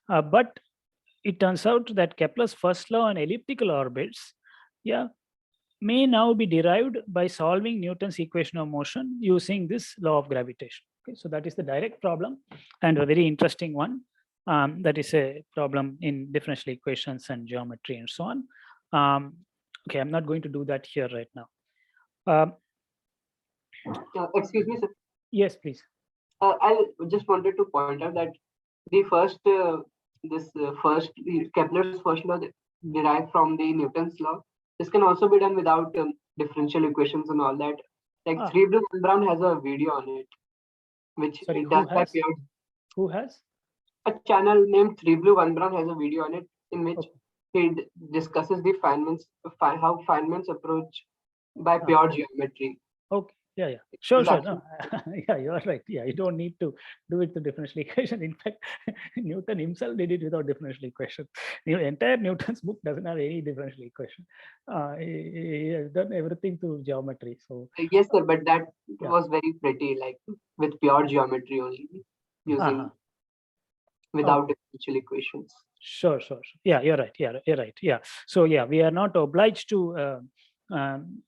Speaker 1: but it turns out that Kepler's first law on elliptical orbits, may now be derived by solving Newton's equation of motion using this law of gravitation. Okay, so that is the direct problem, and a very interesting one. That is a problem in differential equations and geometry and so on. Okay, I'm not going to do that here right now.
Speaker 5: Excuse me, sir.
Speaker 1: Yes, please.
Speaker 5: I just wanted to point out that the first, Kepler's first law derived from the Newton's law. This can also be done without differential equations and all that. Like 3 Blue 1 Brown has a video on it, which
Speaker 1: Sorry,
Speaker 5: does that.
Speaker 1: Who has?
Speaker 5: A channel named 3 Blue 1 Brown has a video on it in which he discusses the how Feynman's approach by pure geometry.
Speaker 1: Okay. Yeah. Sure. No. Yeah, you are right. Yeah, you don't need to do it to differential equation. In fact, Newton himself did it without differential equation. The entire Newton's book doesn't have any differential equation. He has done everything through geometry. So
Speaker 5: yes, sir, but that was very pretty, like with pure geometry only, using without differential equations.
Speaker 1: Sure. Yeah, you're right. You're right. Yeah. So yeah, we are not obliged to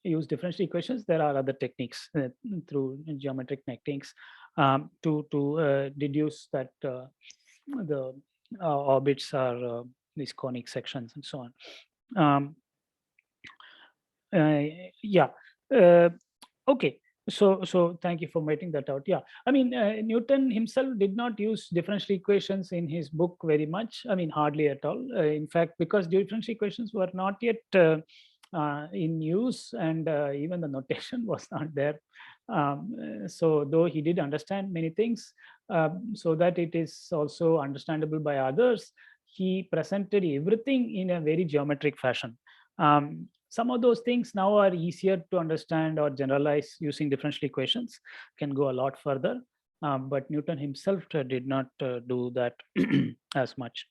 Speaker 1: use differential equations. There are other techniques through geometric techniques to deduce that the orbits are these conic sections and so on. Okay. So thank you for pointing that out. Yeah, I mean, Newton himself did not use differential equations in his book very much. I mean, hardly at all. In fact, because differential equations were not yet in use, and even the notation was not there. So though he did understand many things, so that it is also understandable by others, he presented everything in a very geometric fashion. Some of those things now are easier to understand or generalize using differential equations, can go a lot further. But Newton himself did not do that as much.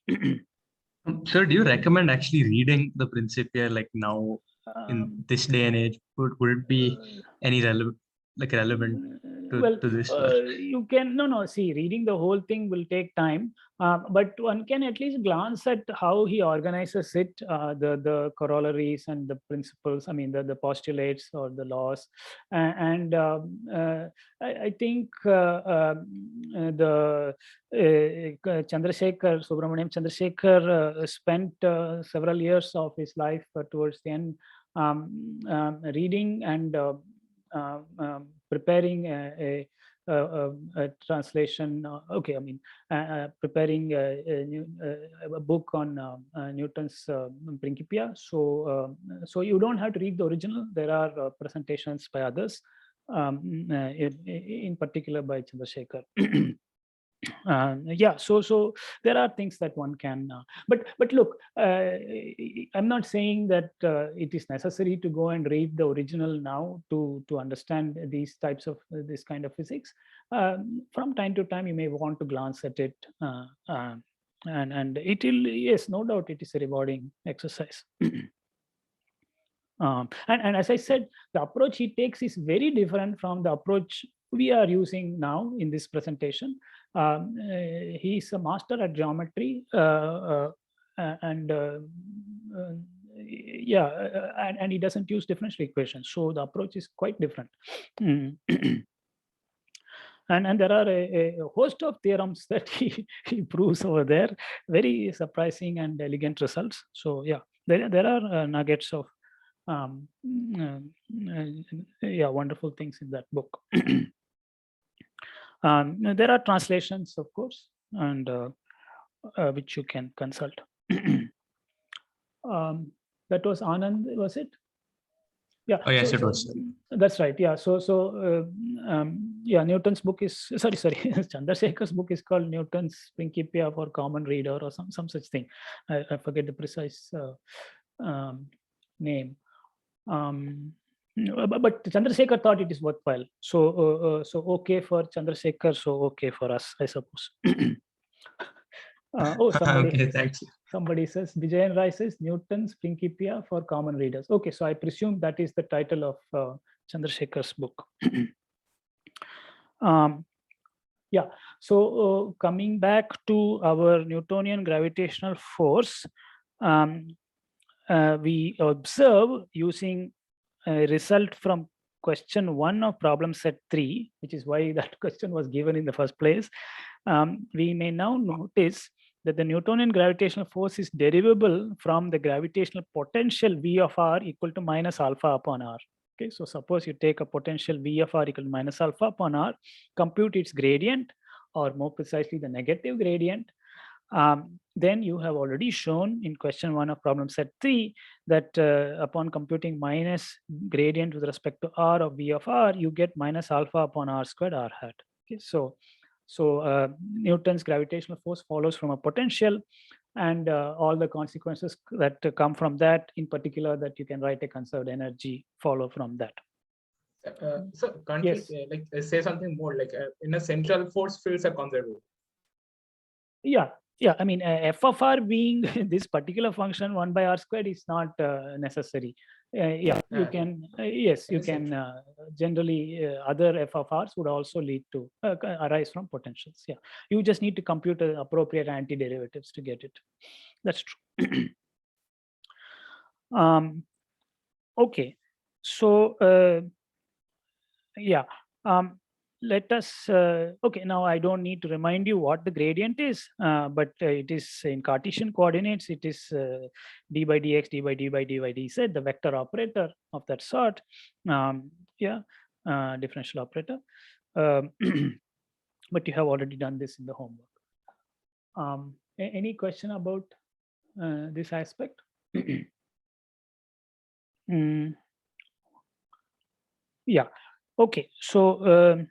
Speaker 9: Sir, do you recommend actually reading the Principia like now in this day and age? Would it be any relevant to this?
Speaker 1: You can see, reading the whole thing will take time, but one can at least glance at how he organizes it, the corollaries and the principles. I mean, the postulates or the laws, and I think the Subramaniam Chandrasekhar spent several years of his life towards the end reading and preparing a translation. Preparing a book on Newton's Principia. So you don't have to read the original. There are presentations by others, in particular by Chandrasekhar. So there are things that one can, but look, I'm not saying that it is necessary to go and read the original now to understand these types of this kind of physics. From time to time, you may want to glance at it, and it will, yes, no doubt, it is a rewarding exercise. And as I said, the approach he takes is very different from the approach we are using now in this presentation. He's a master at geometry, and he doesn't use differential equations. So the approach is quite different. And there are a host of theorems that he proves over there. Very surprising and elegant results. So yeah, there are nuggets of wonderful things in that book. There are translations, of course, and which you can consult. That was Anand, was it? Yeah.
Speaker 9: Oh yes, it was.
Speaker 1: That's right. Yeah. So Newton's book is sorry. Chandrasekhar's book is called Newton's Principia for Common Reader or some such thing. I forget the precise name. But Chandrasekhar thought it is worthwhile. So okay for Chandrasekhar, so okay for us, I suppose.
Speaker 9: Okay, thanks.
Speaker 1: Somebody says, Vijayan Rai says, Newton's Principia for Common Readers. Okay, so I presume that is the title of Chandrasekhar's book. Yeah. So coming back to our Newtonian gravitational force, we observe using a result from question 1 of problem set 3, which is why that question was given in the first place. We may now notice that the Newtonian gravitational force is derivable from the gravitational potential V of r equal to minus alpha upon r. Okay, so suppose you take a potential V of r equal to minus alpha upon r, compute its gradient, or more precisely the negative gradient. Then you have already shown in question 1 of problem set 3 that upon computing minus gradient with respect to r of V of r, you get minus alpha upon r squared r hat. Okay, so Newton's gravitational force follows from a potential, and all the consequences that come from that, in particular that you can write a conserved energy, follow from that.
Speaker 10: So can't
Speaker 1: Yes.
Speaker 10: we say something more like in a central force fields are conservable?
Speaker 1: Yeah, I mean, f of r being this particular function 1 by r squared is not necessary. You can, yes, you can generally other f of r's would also lead to arise from potentials. Yeah, you just need to compute the appropriate antiderivatives to get it. That's true. Okay, so yeah. Let us, okay, now I don't need to remind you what the gradient is, but it is in Cartesian coordinates, it is d by dx, d by d by dz, the vector operator of that sort. Differential operator. But you have already done this in the homework. Any question about this aspect? Yeah, okay, so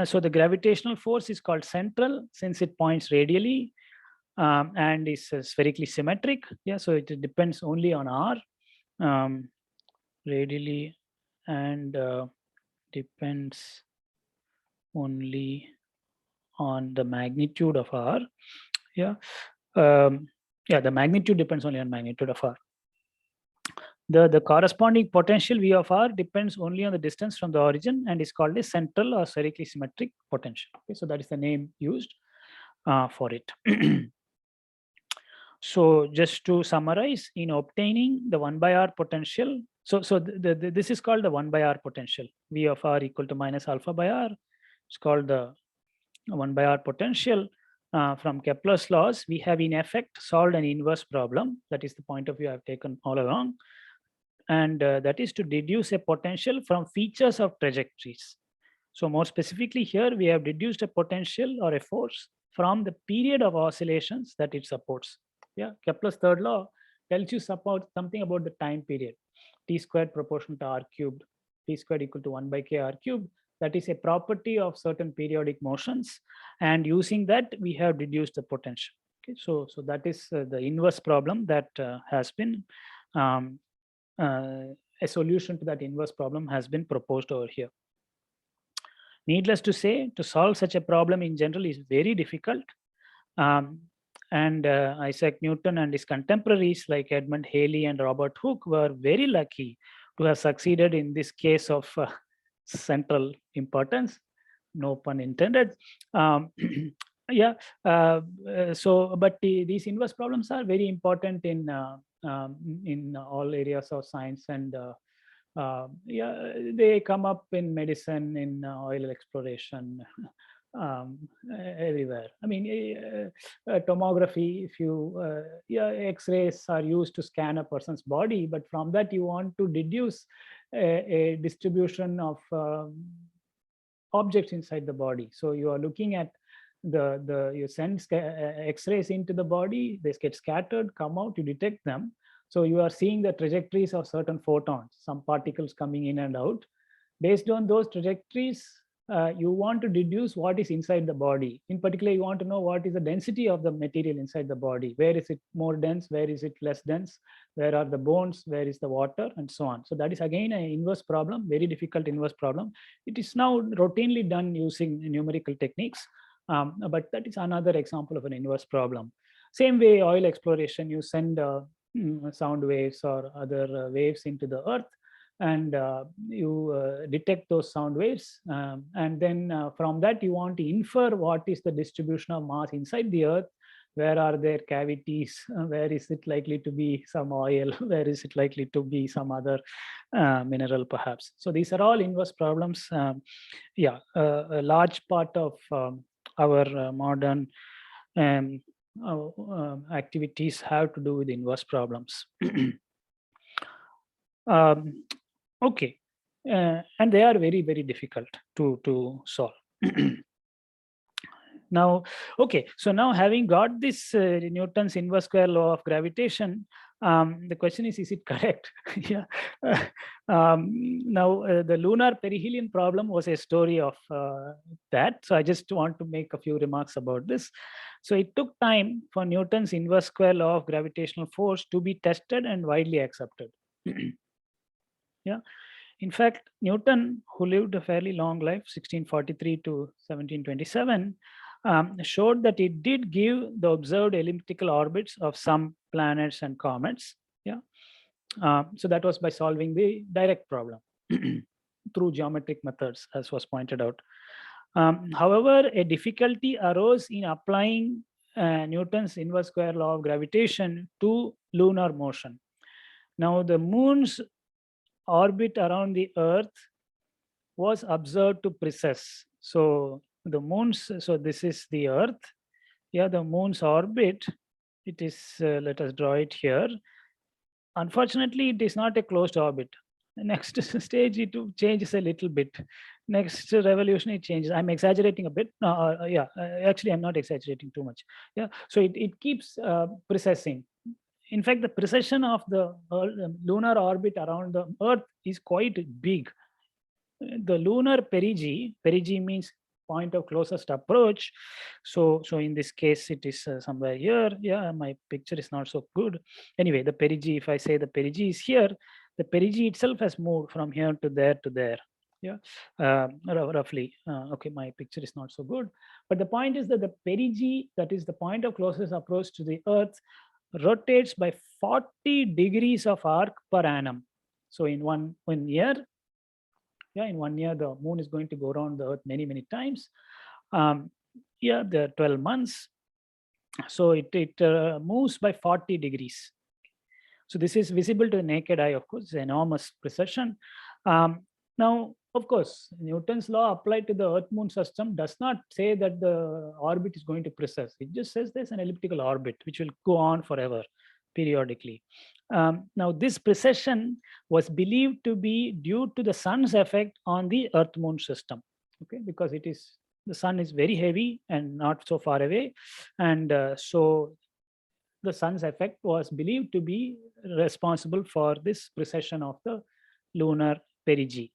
Speaker 1: so the gravitational force is called central since it points radially and is spherically symmetric. Yeah, so it depends only on r, radially, and depends only on the magnitude of r. Yeah, the magnitude depends only on magnitude of r. The corresponding potential V of r depends only on the distance from the origin and is called a central or spherically symmetric potential. Okay, so that is the name used for it. So just to summarize, in obtaining the 1 by r potential, this is called the 1 by r potential. V of r equal to minus alpha by r. It's called the 1 by r potential. From Kepler's laws, we have in effect solved an inverse problem. That is the point of view I've taken all along. And that is to deduce a potential from features of trajectories. So more specifically here, we have deduced a potential or a force from the period of oscillations that it supports. Yeah, Kepler's third law tells you something about the time period. T squared proportional to r cubed, T squared equal to 1 by k r cubed. That is a property of certain periodic motions. And using that, we have deduced the potential. Okay, so that is the inverse problem that has been a solution to that inverse problem has been proposed over here. Needless to say, to solve such a problem in general is very difficult. And Isaac Newton and his contemporaries like Edmund Halley and Robert Hooke were very lucky to have succeeded in this case of central importance, no pun intended. Yeah, but these inverse problems are very important in all areas of science, and yeah, they come up in medicine, in oil exploration, everywhere. I mean, tomography, if you, X-rays are used to scan a person's body, but from that you want to deduce a distribution of objects inside the body. So you are looking at you send X-rays into the body, they get scattered, come out, you detect them. So you are seeing the trajectories of certain photons, some particles coming in and out. Based on those trajectories, you want to deduce what is inside the body. In particular, you want to know what is the density of the material inside the body. Where is it more dense? Where is it less dense? Where are the bones? Where is the water? And so on. So that is again an inverse problem, very difficult inverse problem. It is now routinely done using numerical techniques. But that is another example of an inverse problem. Same way, oil exploration, you send sound waves or other waves into the earth. and you detect those sound waves, and then from that you want to infer what is the distribution of mass inside the Earth. Where are there cavities? Where is it likely to be some oil? Where is it likely to be some other mineral perhaps? So these are all inverse problems. Yeah, a large part of our modern activities have to do with inverse problems. Okay, and they are very, very difficult to solve. Now, okay, so now having got this Newton's inverse square law of gravitation, the question is it correct? Yeah. Now, the lunar perihelion problem was a story of that. So I just want to make a few remarks about this. So it took time for Newton's inverse square law of gravitational force to be tested and widely accepted. Yeah. In fact, Newton, who lived a fairly long life, 1643 to 1727, showed that it did give the observed elliptical orbits of some planets and comets. Yeah, so that was by solving the direct problem through geometric methods, as was pointed out. However, a difficulty arose in applying Newton's inverse square law of gravitation to lunar motion. Now, the moon's orbit around the Earth was observed to precess. So the moon's, so this is the Earth. Yeah, the moon's orbit, it is, let us draw it here. Unfortunately, it is not a closed orbit. The next stage, it changes a little bit. Next revolution, it changes. I'm exaggerating a bit. Yeah, actually, I'm not exaggerating too much. Yeah, so it keeps precessing. In fact, the precession of the lunar orbit around the Earth is quite big. The lunar perigee means point of closest approach. So in this case, it is somewhere here. Yeah, my picture is not so good. Anyway, the perigee, if I say the perigee is here, the perigee itself has moved from here to there to there. Yeah, roughly. Okay, my picture is not so good. But the point is that the perigee, that is the point of closest approach to the Earth, rotates by 40 degrees of arc per annum. So in one year, yeah, in 1 year, the moon is going to go around the Earth many, many times. Yeah, there are 12 months. So it moves by 40 degrees. So this is visible to the naked eye, of course, it's enormous precession. Now, of course, Newton's law applied to the Earth-Moon system does not say that the orbit is going to precess. It just says there's an elliptical orbit, which will go on forever, periodically. Now, this precession was believed to be due to the sun's effect on the Earth-Moon system, okay, because the sun is very heavy and not so far away, and so the sun's effect was believed to be responsible for this precession of the lunar perigee.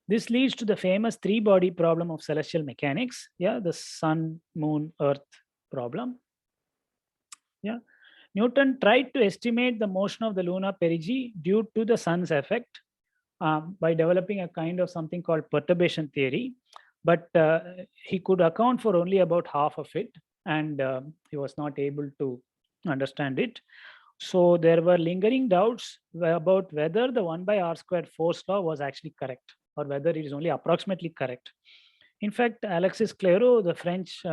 Speaker 1: This leads to the famous three-body problem of celestial mechanics. Yeah, the sun, moon, earth problem. Yeah, Newton tried to estimate the motion of the lunar perigee due to the sun's effect by developing a kind of something called perturbation theory, but he could account for only about half of it, and he was not able to understand it. So there were lingering doubts about whether the 1/r² force law was actually correct, or whether it is only approximately correct. In fact, Alexis Clairaut, the French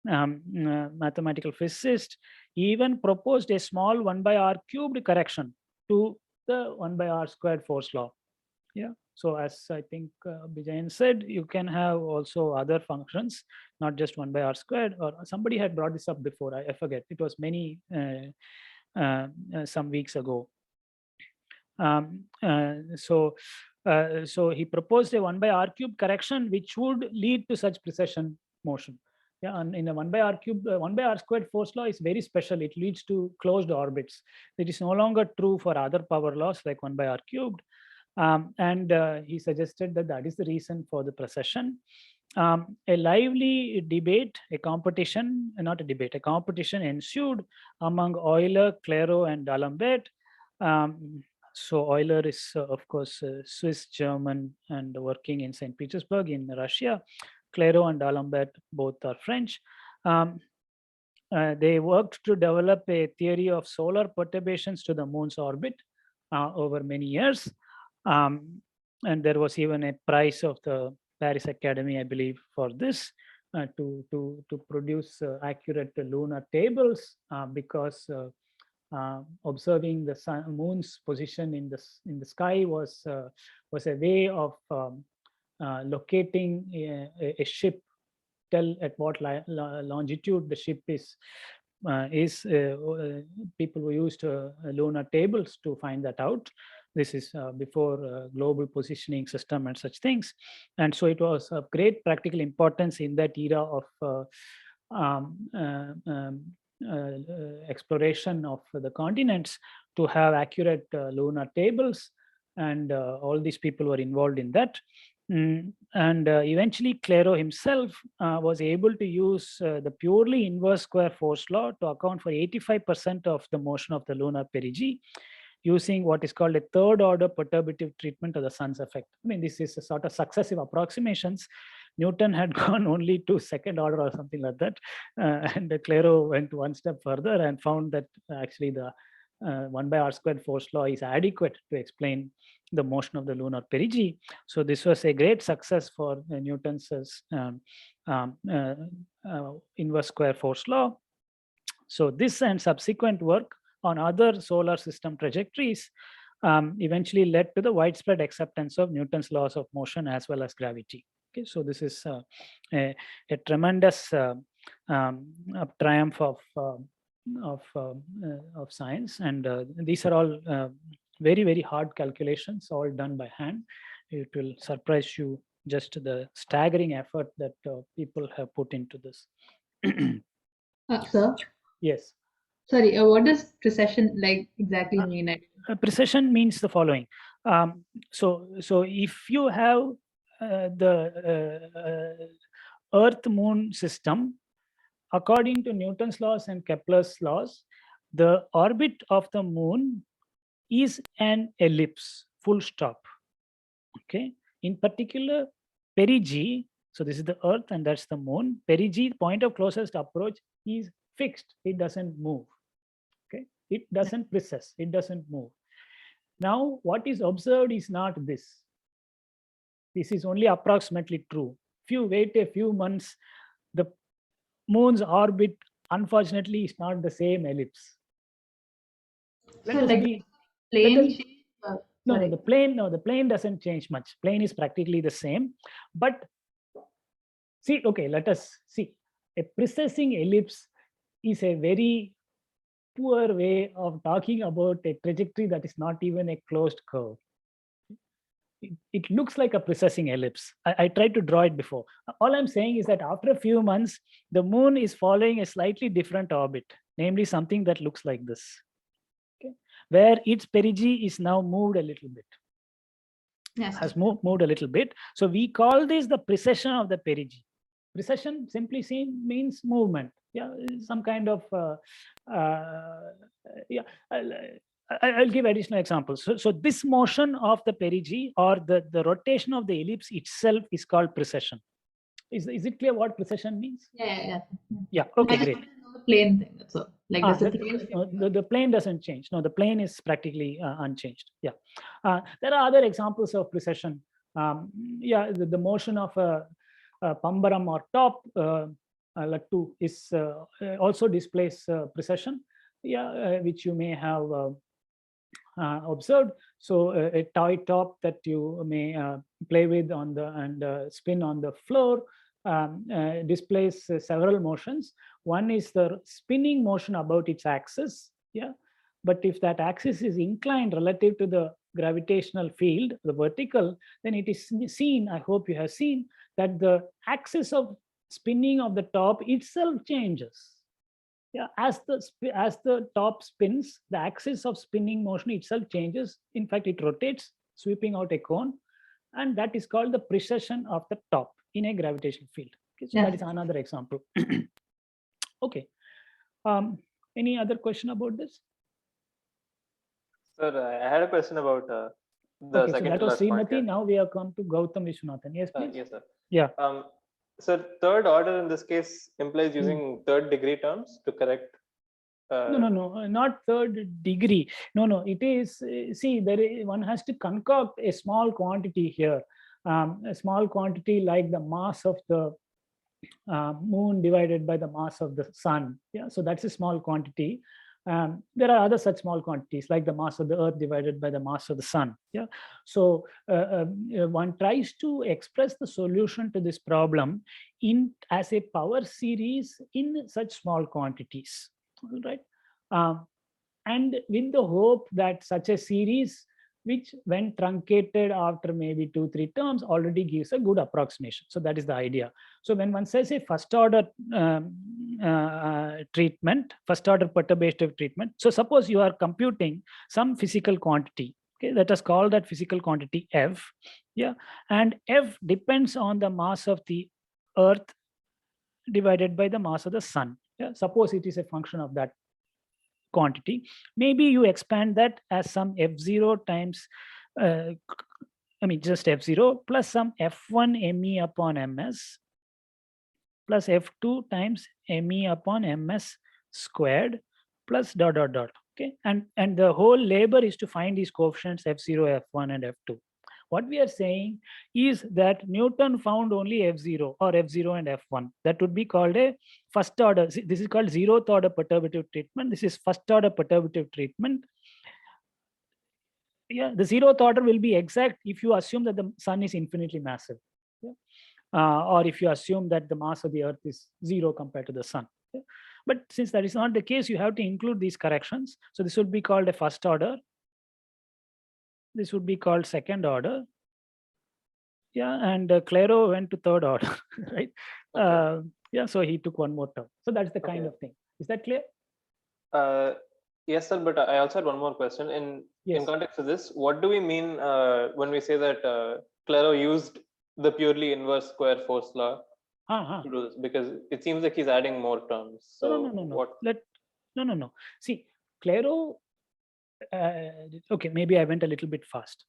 Speaker 1: mathematical physicist, even proposed a small 1/r³ correction to the 1/r² force law. Yeah. So as I think Bijayan said, you can have also other functions, not just 1/r². Or somebody had brought this up before. I forget. It was many some weeks ago. So he proposed a 1/r³ correction, which would lead to such precession motion. Yeah, and in a 1/r³, 1/r² force law is very special. It leads to closed orbits. It is no longer true for other power laws like 1/r³. And he suggested that that is the reason for the precession. A lively debate, a competition ensued among Euler, Clairaut, and D'Alembert. So Euler is, of course, Swiss, German, and working in St. Petersburg in Russia. Clairaut and D'Alembert both are French. They worked to develop a theory of solar perturbations to the moon's orbit over many years. And there was even a prize of the Paris Academy, I believe, for this to produce accurate lunar tables because observing the moon's position in the sky was a way of locating a ship, tell at what longitude the ship is. People who used lunar tables to find that out. This is before global positioning system and such things. And so it was of great practical importance in that era of exploration of the continents to have accurate lunar tables. And all these people were involved in that. And eventually Clairaut himself was able to use the purely inverse square force law to account for 85% of the motion of the lunar perigee, using what is called a third order perturbative treatment of the sun's effect. I mean, this is a sort of successive approximations. Newton had gone only to second order or something like that. And Clairaut went one step further and found that actually the 1/r² force law is adequate to explain the motion of the lunar perigee. So this was a great success for Newton's inverse square force law. So this and subsequent work on other solar system trajectories eventually led to the widespread acceptance of Newton's laws of motion as well as gravity. Okay, so this is a tremendous triumph of science, and these are all very, very hard calculations, all done by hand. It will surprise you just the staggering effort that people have put into this.
Speaker 6: Sir?
Speaker 1: Yes.
Speaker 6: Sorry, what does precession like exactly mean?
Speaker 1: Precession means the following. So if you have the Earth-Moon system, according to Newton's laws and Kepler's laws, the orbit of the moon is an ellipse, full stop. Okay. In particular, perigee, so this is the Earth and that's the moon. Perigee, point of closest approach, is fixed. It doesn't move. Okay. It doesn't precess. It doesn't move. Now, what is observed is not this. This is only approximately true. Wait a few months, the moon's orbit, unfortunately, is not the same ellipse.
Speaker 6: So like plane?
Speaker 1: No, the plane doesn't change much. Plane is practically the same. But see, okay, let us see. A precessing ellipse is a very poor way of talking about a trajectory that is not even a closed curve. It looks like a precessing ellipse. I tried to draw it before. All I'm saying is that after a few months, the moon is following a slightly different orbit, namely something that looks like this, okay, where its perigee is now moved a little bit.
Speaker 6: Yes.
Speaker 1: Has moved a little bit. So we call this the precession of the perigee. Precession simply means movement. Yeah, some kind of I'll give additional examples. So this motion of the perigee or the rotation of the ellipse itself is called precession. Is it clear what precession means?
Speaker 6: Yeah.
Speaker 1: Yeah. Okay, great.
Speaker 6: The plane thing. So like
Speaker 1: the plane doesn't change. No, the plane is practically unchanged. Yeah. There are other examples of precession. The motion of a pambaram or top lattu is also displays precession. Yeah, which you may have observed. So a toy top that you may play with on and spin on the floor displays several motions. One is the spinning motion about its axis. Yeah, but if that axis is inclined relative to the gravitational field, the vertical, then it is seen, I hope you have seen, that the axis of spinning of the top itself changes. Yeah, as the top spins, the axis of spinning motion itself changes. In fact, it rotates, sweeping out a cone, and that is called the precession of the top in a gravitational field. Okay, so that is another example. Okay. Any other question about this?
Speaker 2: Sir, I had a question about the
Speaker 1: okay,
Speaker 2: second
Speaker 1: so that
Speaker 2: to
Speaker 1: was
Speaker 2: last point.
Speaker 1: Srimati. Now we have come to Gautam Vishwanathan. Yes, please.
Speaker 2: Yes, sir.
Speaker 1: Yeah.
Speaker 2: So third order in this case implies using third degree terms to correct
Speaker 1: No, not third degree. No, it is, see, one has to concoct a small quantity here. A small quantity like the mass of the moon divided by the mass of the sun. Yeah, so that's a small quantity. There are other such small quantities like the mass of the earth divided by the mass of the sun. Yeah, so one tries to express the solution to this problem as a power series in such small quantities. All right, and with the hope that such a series, which when truncated after maybe 2-3 terms, already gives a good approximation. So that is the idea. So when one says a first order treatment, first order perturbative treatment, so suppose you are computing some physical quantity. Okay, let us call that physical quantity F. Yeah, and F depends on the mass of the earth divided by the mass of the sun. Yeah, suppose it is a function of that quantity. Maybe you expand that as some F0 times, just F0 plus some F1 ME upon MS plus F2 times ME upon MS squared plus ... Okay, and the whole labor is to find these coefficients F0, F1, and F2. What we are saying is that Newton found only F0 or F0 and F1. That would be called a first order. This is called zeroth order perturbative treatment. This is first order perturbative treatment. Yeah, the zeroth order will be exact if you assume that the sun is infinitely massive. Yeah? Or if you assume that the mass of the earth is 0 compared to the sun. Yeah? But since that is not the case, you have to include these corrections. So this would be called a first order. This would be called second order. Yeah, and Clairo went to third order, right?
Speaker 2: Okay.
Speaker 1: Yeah, so he took one more term. So that's the kind of thing. Is that clear?
Speaker 2: Yes, sir. But I also had one more question. In context of this, what do we mean when we say that Clairo used the purely inverse square force law to do this? Because it seems like he's adding more terms. So
Speaker 1: no.
Speaker 2: What?
Speaker 1: No. See, Clairo. Okay, maybe I went a little bit fast.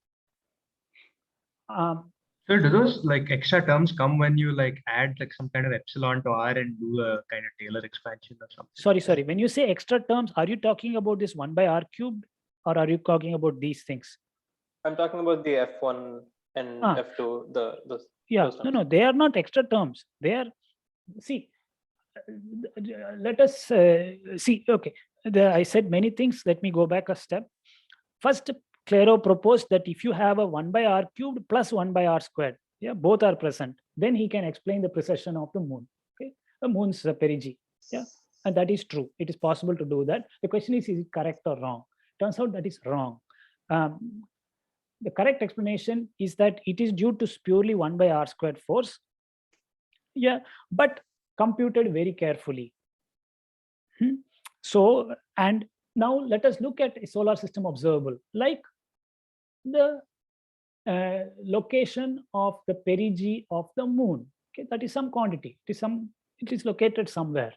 Speaker 9: So do those like extra terms come when you like add like some kind of epsilon to R and do a kind of Taylor expansion or something?
Speaker 1: Sorry. When you say extra terms, are you talking about this 1 by R cubed, or are you talking about these things?
Speaker 2: I'm talking about the F1 and F2. Those terms.
Speaker 1: No, they are not extra terms. They are, see, let us see. Okay, I said many things. Let me go back a step. First, Clairo proposed that if you have a 1 by R cubed plus 1 by R squared, yeah, both are present, then he can explain the precession of the moon. Okay, the moon's perigee. Yeah, and that is true. It is possible to do that. The question is it correct or wrong? Turns out that is wrong. The correct explanation is that it is due to purely 1 by R squared force. Yeah, but computed very carefully. So, and now let us look at a solar system observable, like the location of the perigee of the moon. Okay, that is some quantity. It is located somewhere.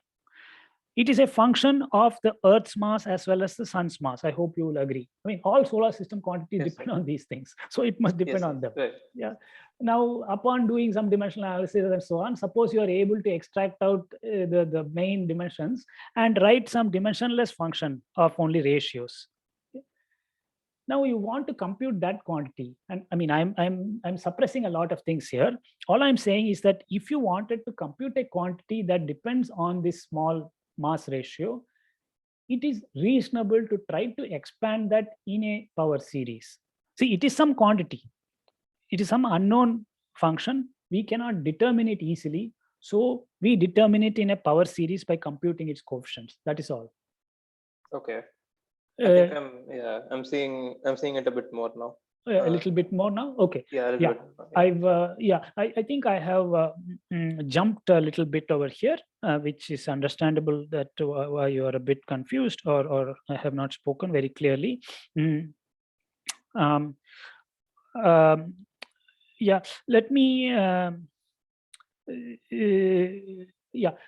Speaker 1: It is a function of the Earth's mass as well as the sun's mass. I hope you will agree. I mean, all solar system quantities depend on these things. So it must depend on them.
Speaker 2: Right.
Speaker 1: Yeah. Now, upon doing some dimensional analysis and so on, suppose you are able to extract out the main dimensions and write some dimensionless function of only ratios. Okay. Now you want to compute that quantity. And I mean, I'm suppressing a lot of things here. All I'm saying is that if you wanted to compute a quantity that depends on this small mass ratio, it is reasonable to try to expand that in a power series. See, it is some quantity. It is some unknown function. We cannot determine it easily. So we determine it in a power series by computing its coefficients. That is all.
Speaker 2: Okay. I think I'm seeing it a bit more now.
Speaker 1: A little bit more now. Okay.
Speaker 2: Yeah. A little bit.
Speaker 1: I think I have jumped a little bit over here, which is understandable that why you are a bit confused or I have not spoken very clearly. Let me.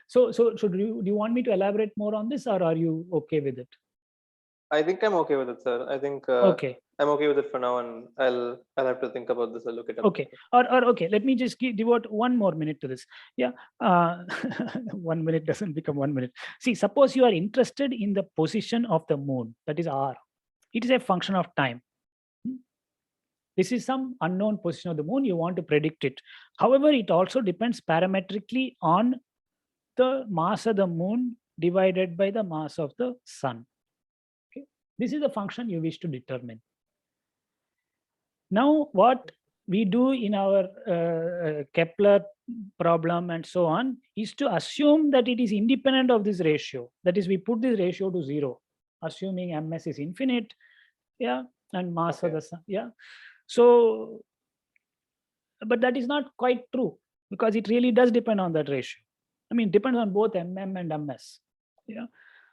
Speaker 1: So do you want me to elaborate more on this, or are you okay with it?
Speaker 2: I think I'm okay with it, sir. I think
Speaker 1: okay.
Speaker 2: I'm okay with it for now, and I'll have to think about this. I'll look it up.
Speaker 1: Okay, or okay, let me just devote 1 more minute to this. Yeah, 1 minute doesn't become 1 minute. See, suppose you are interested in the position of the moon, that is r. It is a function of time. This is some unknown position of the moon. You want to predict it. However, it also depends parametrically on the mass of the moon divided by the mass of the sun. Okay, this is the function you wish to determine. Now, what we do in our Kepler problem and so on is to assume that it is independent of this ratio. That is, we put this ratio to 0, assuming ms is infinite, yeah, and mass of the sun, yeah. So, but that is not quite true, because it really does depend on that ratio. I mean, it depends on both mm and ms, yeah.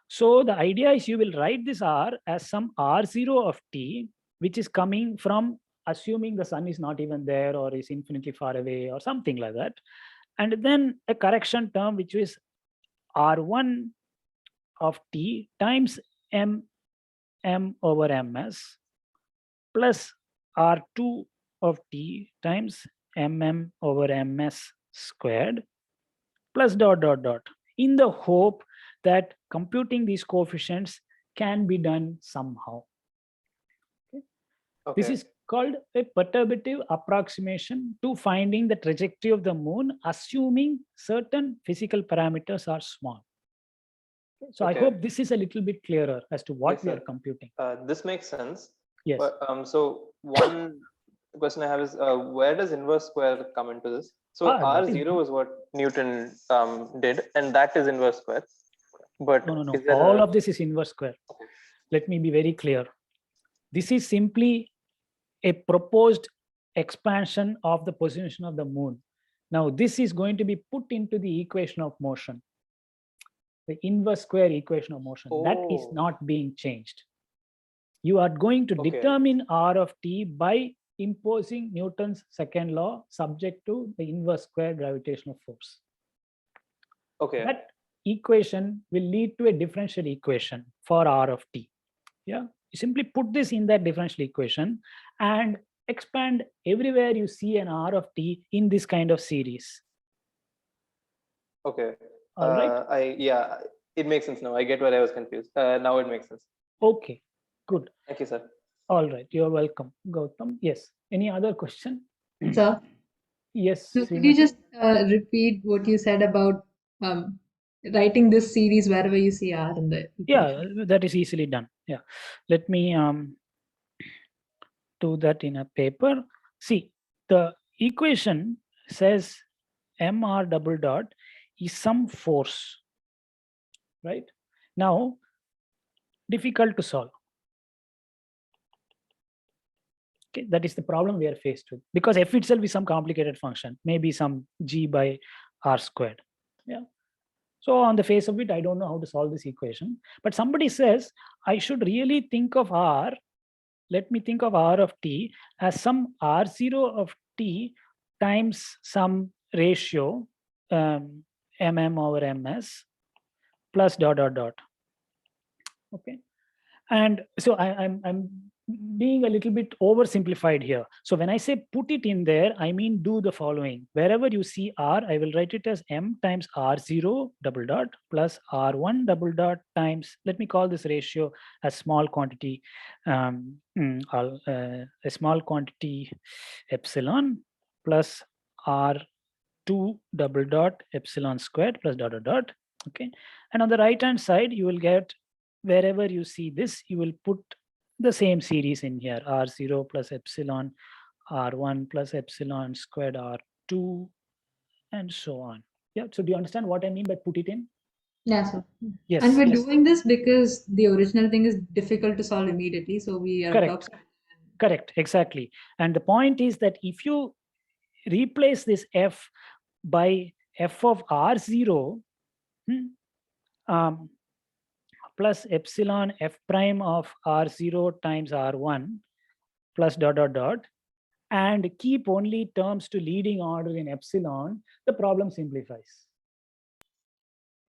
Speaker 1: So the idea is you will write this r as some r0 of t, which is coming from assuming the sun is not even there or is infinitely far away or something like that. And then a correction term, which is r1 of t times m over ms plus r2 of t times over ms squared plus ... in the hope that computing these coefficients can be done somehow. Okay. This is called a perturbative approximation to finding the trajectory of the moon, assuming certain physical parameters are small. So I hope this is a little bit clearer as to what we are computing.
Speaker 2: This makes sense.
Speaker 1: Yes.
Speaker 2: But, so one question I have is, where does inverse square come into this? So R0 is what Newton did, and that is inverse square. But
Speaker 1: no. All of this is inverse square. Let me be very clear. This is simply a proposed expansion of the position of the moon. Now, this is going to be put into the equation of motion, the inverse square equation of motion. That is not being changed. You are going to determine r of t by imposing Newton's second law subject to the inverse square gravitational force.
Speaker 2: Okay.
Speaker 1: That equation will lead to a differential equation for r of t. Yeah, you simply put this in that differential equation and expand everywhere you see an r of t in this kind of series.
Speaker 2: Okay.
Speaker 1: All right.
Speaker 2: Yeah, it makes sense now. I get where I was confused. Now it makes sense.
Speaker 1: Okay, good.
Speaker 2: Thank you, sir.
Speaker 1: All right, you're welcome, Gautam. Yes. Any other question?
Speaker 6: Sir?
Speaker 1: Yes.
Speaker 6: So could you just repeat what you said about writing this series wherever you see r in the equation?
Speaker 1: Yeah, that is easily done. Yeah. Let me do that in a paper. See, the equation says mr ... is some force, right? Now, difficult to solve. Okay, that is the problem we are faced with, because f itself is some complicated function, maybe some g by r squared. Yeah. So on the face of it, I don't know how to solve this equation, but somebody says I should really think of r. Let me think of r of t as some r0 of t times some ratio mm over ms plus ... Okay, and so I'm being a little bit oversimplified here. So when I say put it in there, I mean do the following. Wherever you see r, I will write it as m times r0 ... plus r1 ... times, let me call this ratio a small quantity, a small quantity epsilon plus r2 ... epsilon squared plus ... Okay, and on the right hand side, you will get, wherever you see this, you will put the same series in here, r0 plus epsilon, r1 plus epsilon squared, r2, and so on. Yeah, so do you understand what I mean by put it in?
Speaker 6: Yeah, sir.
Speaker 1: Yes.
Speaker 6: And we're doing this because the original thing is difficult to solve immediately. So we are
Speaker 1: Correct, exactly. And the point is that if you replace this f by f of r0 plus epsilon f prime of r0 times r1 plus ... and keep only terms to leading order in epsilon, the problem simplifies.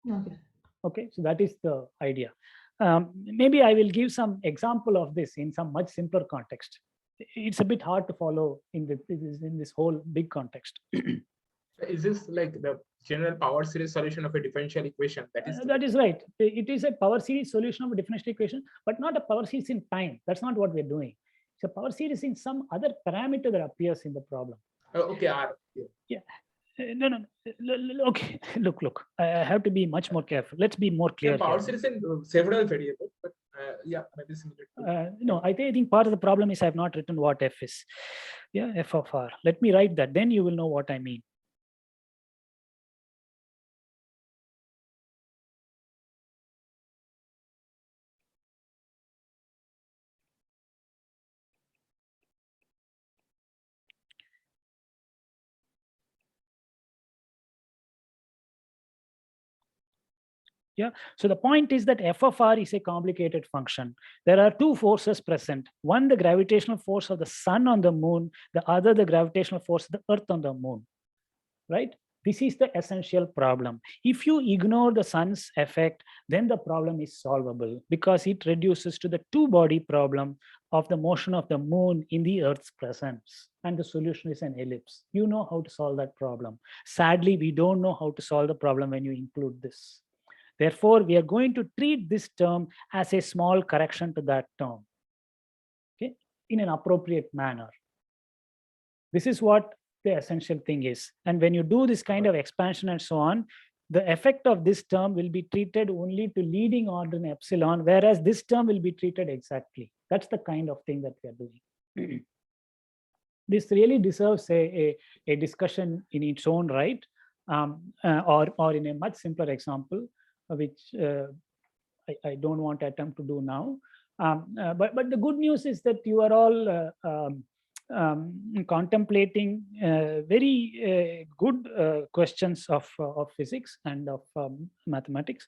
Speaker 6: Okay.
Speaker 1: Okay, so that is the idea. maybe I will give some example of this in some much simpler context. It's a bit hard to follow in this whole big context.
Speaker 10: Is this like the general power series solution of a differential equation?
Speaker 1: That is right. It is a power series solution of a differential equation, but not a power series in time. That's not what we're doing. It's a power series in some other parameter that appears in the problem.
Speaker 10: Okay, R.
Speaker 1: Yeah. No. Okay. Look. I have to be much more careful. Let's be more clear.
Speaker 10: Power series in several variables, but yeah, maybe similar.
Speaker 1: No, I think part of the problem is I have not written what f is. Yeah, f of r. Let me write that. Then you will know what I mean. Yeah. So the point is that f of r is a complicated function. There are two forces present. One, the gravitational force of the sun on the moon. The other, the gravitational force of the earth on the moon. Right? This is the essential problem. If you ignore the sun's effect, then the problem is solvable because it reduces to the two-body problem of the motion of the moon in the Earth's presence. And the solution is an ellipse. You know how to solve that problem. Sadly, we don't know how to solve the problem when you include this. Therefore, we are going to treat this term as a small correction to that term, okay, in an appropriate manner. This is what the essential thing is. And when you do this kind of expansion and so on, the effect of this term will be treated only to leading order in epsilon, whereas this term will be treated exactly. That's the kind of thing that we are doing. This really deserves a discussion in its own right, or in a much simpler example, which I don't want to attempt to do now. But the good news is that you are all contemplating very good questions of physics and of mathematics.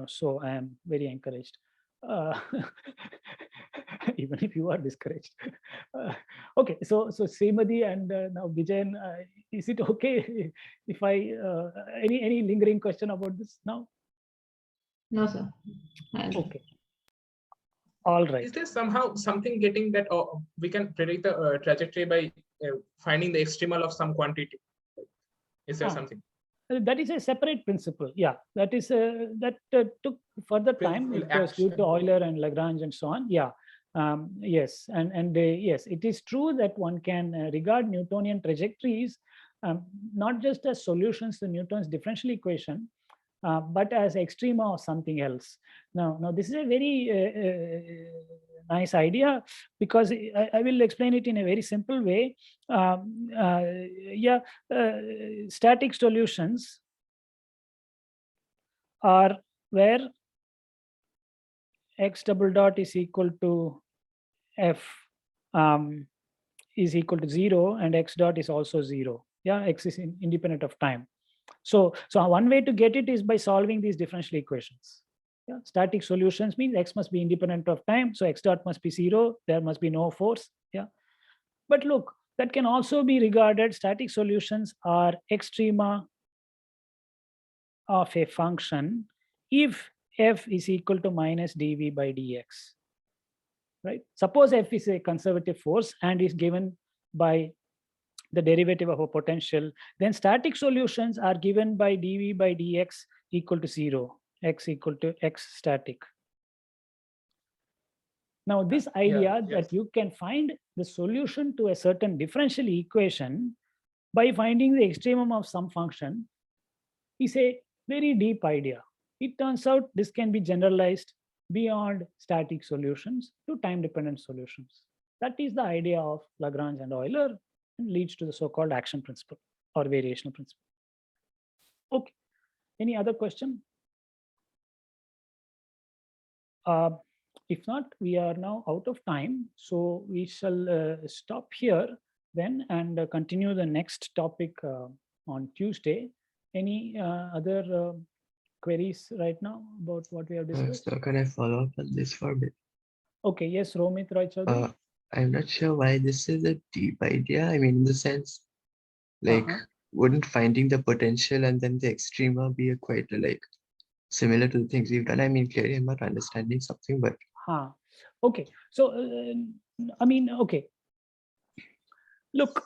Speaker 1: So I am very encouraged. Even if you are discouraged. Okay, so Srimati and now Vijayan, is it okay if I any lingering question about this now?
Speaker 6: No, sir.
Speaker 1: Okay. All right.
Speaker 10: Is there somehow something getting that we can predict the trajectory by finding the extremal of some quantity? Is there something?
Speaker 1: That is a separate principle. Yeah, that is that took further time. It was due to Euler and Lagrange and so on. Yeah. Yes, and yes, it is true that one can regard Newtonian trajectories not just as solutions to Newton's differential equation, but as extrema of something else. Now this is a very nice idea because I will explain it in a very simple way. Static solutions are where x double dot is equal to f is equal to 0 and x dot is also 0. Yeah, x is independent of time. So one way to get it is by solving these differential equations. Yeah, static solutions means x must be independent of time, so x dot must be 0. There must be no force. Yeah, but look, that can also be regarded. Static solutions are extrema of a function if f is equal to minus dv by dx. Right? Suppose f is a conservative force and is given by the derivative of a potential, then static solutions are given by dv by dx equal to 0, x equal to x static. Now this idea that you can find the solution to a certain differential equation by finding the extremum of some function is a very deep idea. It turns out this can be generalized beyond static solutions to time-dependent solutions. That is the idea of Lagrange and Euler, and leads to the so-called action principle or variational principle. Okay, any other question? If not, we are now out of time, so we shall stop here then and continue the next topic on Tuesday. Any other queries right now about what we have discussed?
Speaker 8: So can I follow up on this for a bit?
Speaker 1: Okay, yes, Romit Roy Chaudhary.
Speaker 8: I'm not sure why this is a deep idea. I mean, in the sense, like, wouldn't finding the potential and then the extrema be a quite like similar to the things we've done. I mean, clearly I'm not understanding something, but
Speaker 1: okay. So I mean, okay. Look,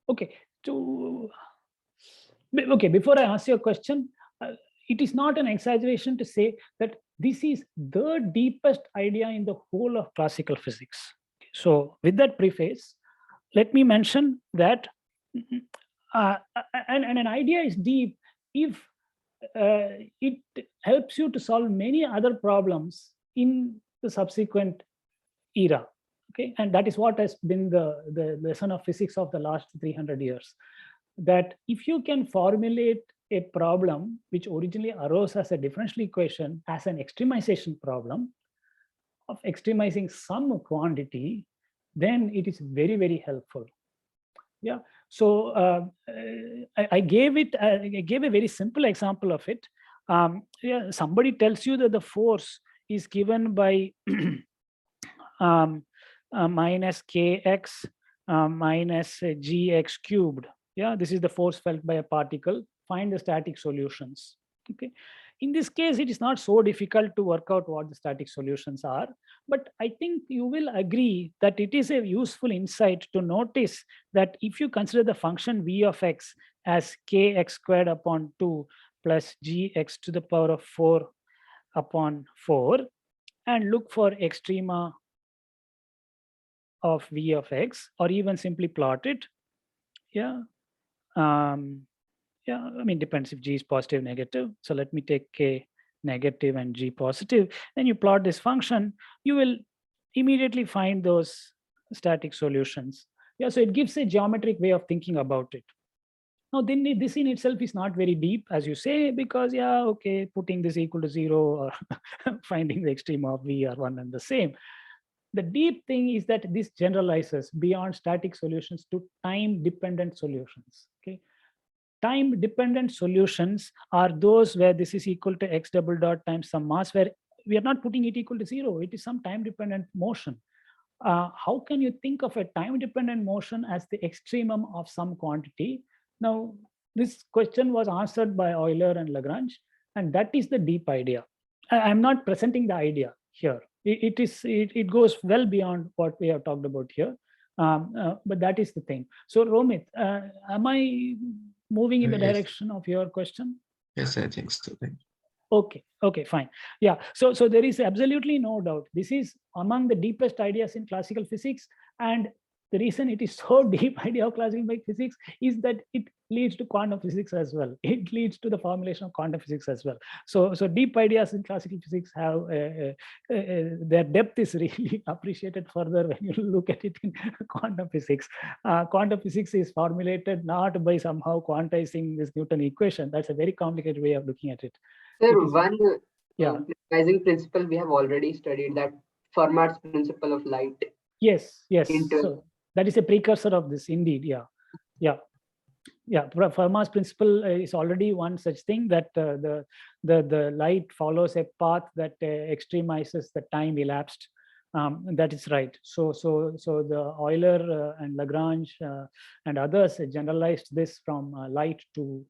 Speaker 1: okay. Okay, before I answer your question, it is not an exaggeration to say that this is the deepest idea in the whole of classical physics. So with that preface, let me mention that and an idea is deep if it helps you to solve many other problems in the subsequent era. Okay, and that is what has been the lesson of physics of the last 300 years. That if you can formulate a problem which originally arose as a differential equation as an extremization problem of extremizing some quantity, then it is very, very helpful. Yeah. So I gave a very simple example of it. Yeah, somebody tells you that the force is given by minus kx minus gx cubed. Yeah, this is the force felt by a particle. Find the static solutions. Okay. In this case, it is not so difficult to work out what the static solutions are, but I think you will agree that it is a useful insight to notice that if you consider the function v of x as kx squared upon 2 plus gx to the power of 4 upon 4 and look for extrema of v of x, or even simply plot it. Yeah. Yeah, I mean, depends if g is positive, negative. So let me take k negative and g positive. Then you plot this function, you will immediately find those static solutions. Yeah, so it gives a geometric way of thinking about it. Now, then this in itself is not very deep, as you say, because yeah, okay, putting this equal to 0 or finding the extrema of v are one and the same. The deep thing is that this generalizes beyond static solutions to time-dependent solutions. Okay, time-dependent solutions are those where this is equal to x double dot times some mass, where we are not putting it equal to 0. It is some time-dependent motion. How can you think of a time-dependent motion as the extremum of some quantity? Now, this question was answered by Euler and Lagrange, and that is the deep idea. I'm not presenting the idea here. It goes well beyond what we have talked about here, but that is the thing. So Romit, am I moving in the direction of your question?
Speaker 8: Yes, I think so. Thank you.
Speaker 1: Okay, fine. Yeah, so there is absolutely no doubt. This is among the deepest ideas in classical physics, and the reason it is so deep idea of classical physics is that it leads to quantum physics as well. It leads to the formulation of quantum physics as well. So deep ideas in classical physics have their depth is really appreciated further when you look at it in quantum physics. Quantum physics is formulated not by somehow quantizing this Newton equation. That's a very complicated way of looking at it.
Speaker 5: Sir, one quantizing principle we have already studied, that Fermat's principle of light.
Speaker 1: Yes. So that is a precursor of this, indeed. Yeah. Fermat's principle is already one such thing, that the light follows a path that extremizes the time elapsed. That is right. So the Euler and Lagrange and others generalized this from light to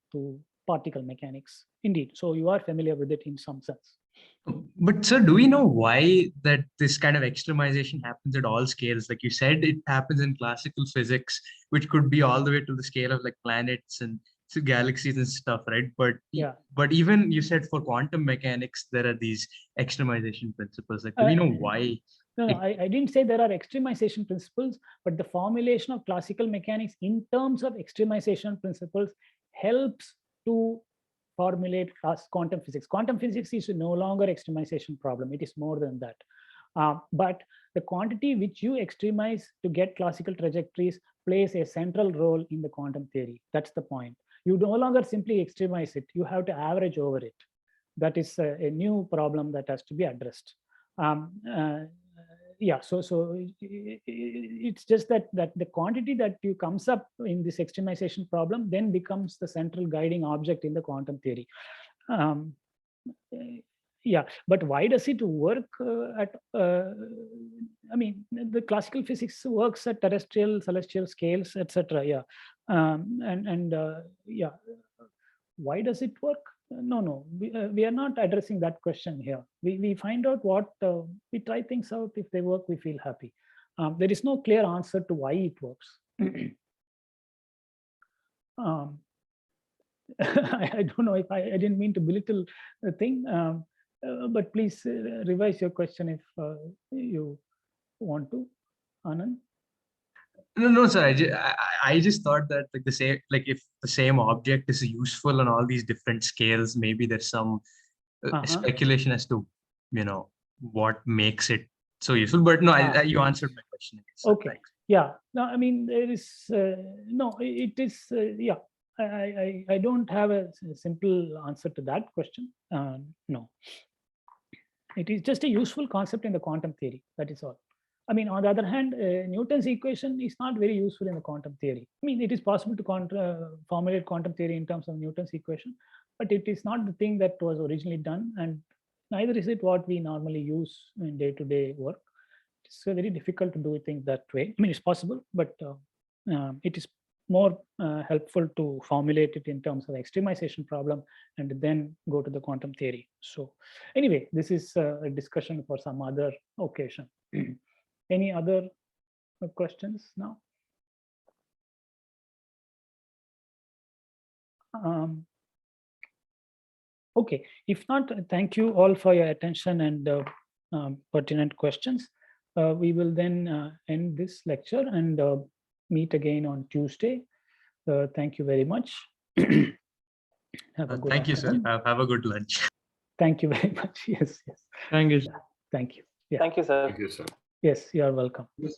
Speaker 1: particle mechanics. Indeed. So you are familiar with it in some sense.
Speaker 9: But sir, do we know why that this kind of extremization happens at all scales? Like you said, it happens in classical physics, which could be all the way to the scale of like planets and galaxies and stuff, right? But even you said for quantum mechanics, there are these extremization principles. Like, do we know why?
Speaker 1: No, I didn't say there are extremization principles, but the formulation of classical mechanics in terms of extremization principles helps to formulate quantum physics. Quantum physics is no longer extremization problem. It is more than that. But the quantity which you extremize to get classical trajectories plays a central role in the quantum theory. That's the point. You no longer simply extremize it. You have to average over it. That is a new problem that has to be addressed. So it's just that the quantity that you comes up in this extremization problem then becomes the central guiding object in the quantum theory. But why does it work I mean, the classical physics works at terrestrial, celestial scales, etc. Yeah, why does it work? No, we are not addressing that question here. We find out what, we try things out. If they work, we feel happy. There is no clear answer to why it works. I don't know if I didn't mean to belittle the thing, but please revise your question if you want to, Anand.
Speaker 9: No, sir. I just thought that like the same, like if the same object is useful on all these different scales, maybe there's some speculation as to, what makes it so useful. But no, you answered my question.
Speaker 1: Okay. Thanks. Yeah. No, I mean, there is no. It is yeah. I don't have a simple answer to that question. No. It is just a useful concept in the quantum theory. That is all. I mean, on the other hand, Newton's equation is not very useful in the quantum theory. I mean, it is possible to formulate quantum theory in terms of Newton's equation, but it is not the thing that was originally done, and neither is it what we normally use in day-to-day work. It's very difficult to do things that way. I mean, it's possible, but it is more helpful to formulate it in terms of the extremization problem and then go to the quantum theory. So anyway, this is a discussion for some other occasion. Any other questions now? Okay, if not, thank you all for your attention and pertinent questions. We will then end this lecture and meet again on Tuesday. Thank you very much. Have a good
Speaker 9: thank you, sir.
Speaker 1: afternoon.
Speaker 9: Have a good lunch.
Speaker 1: Thank you very much. Yes.
Speaker 3: Thank you.
Speaker 1: Thank you. Yeah.
Speaker 2: Thank you, sir.
Speaker 11: Thank you, sir.
Speaker 1: Yes, you are welcome.
Speaker 11: Yes.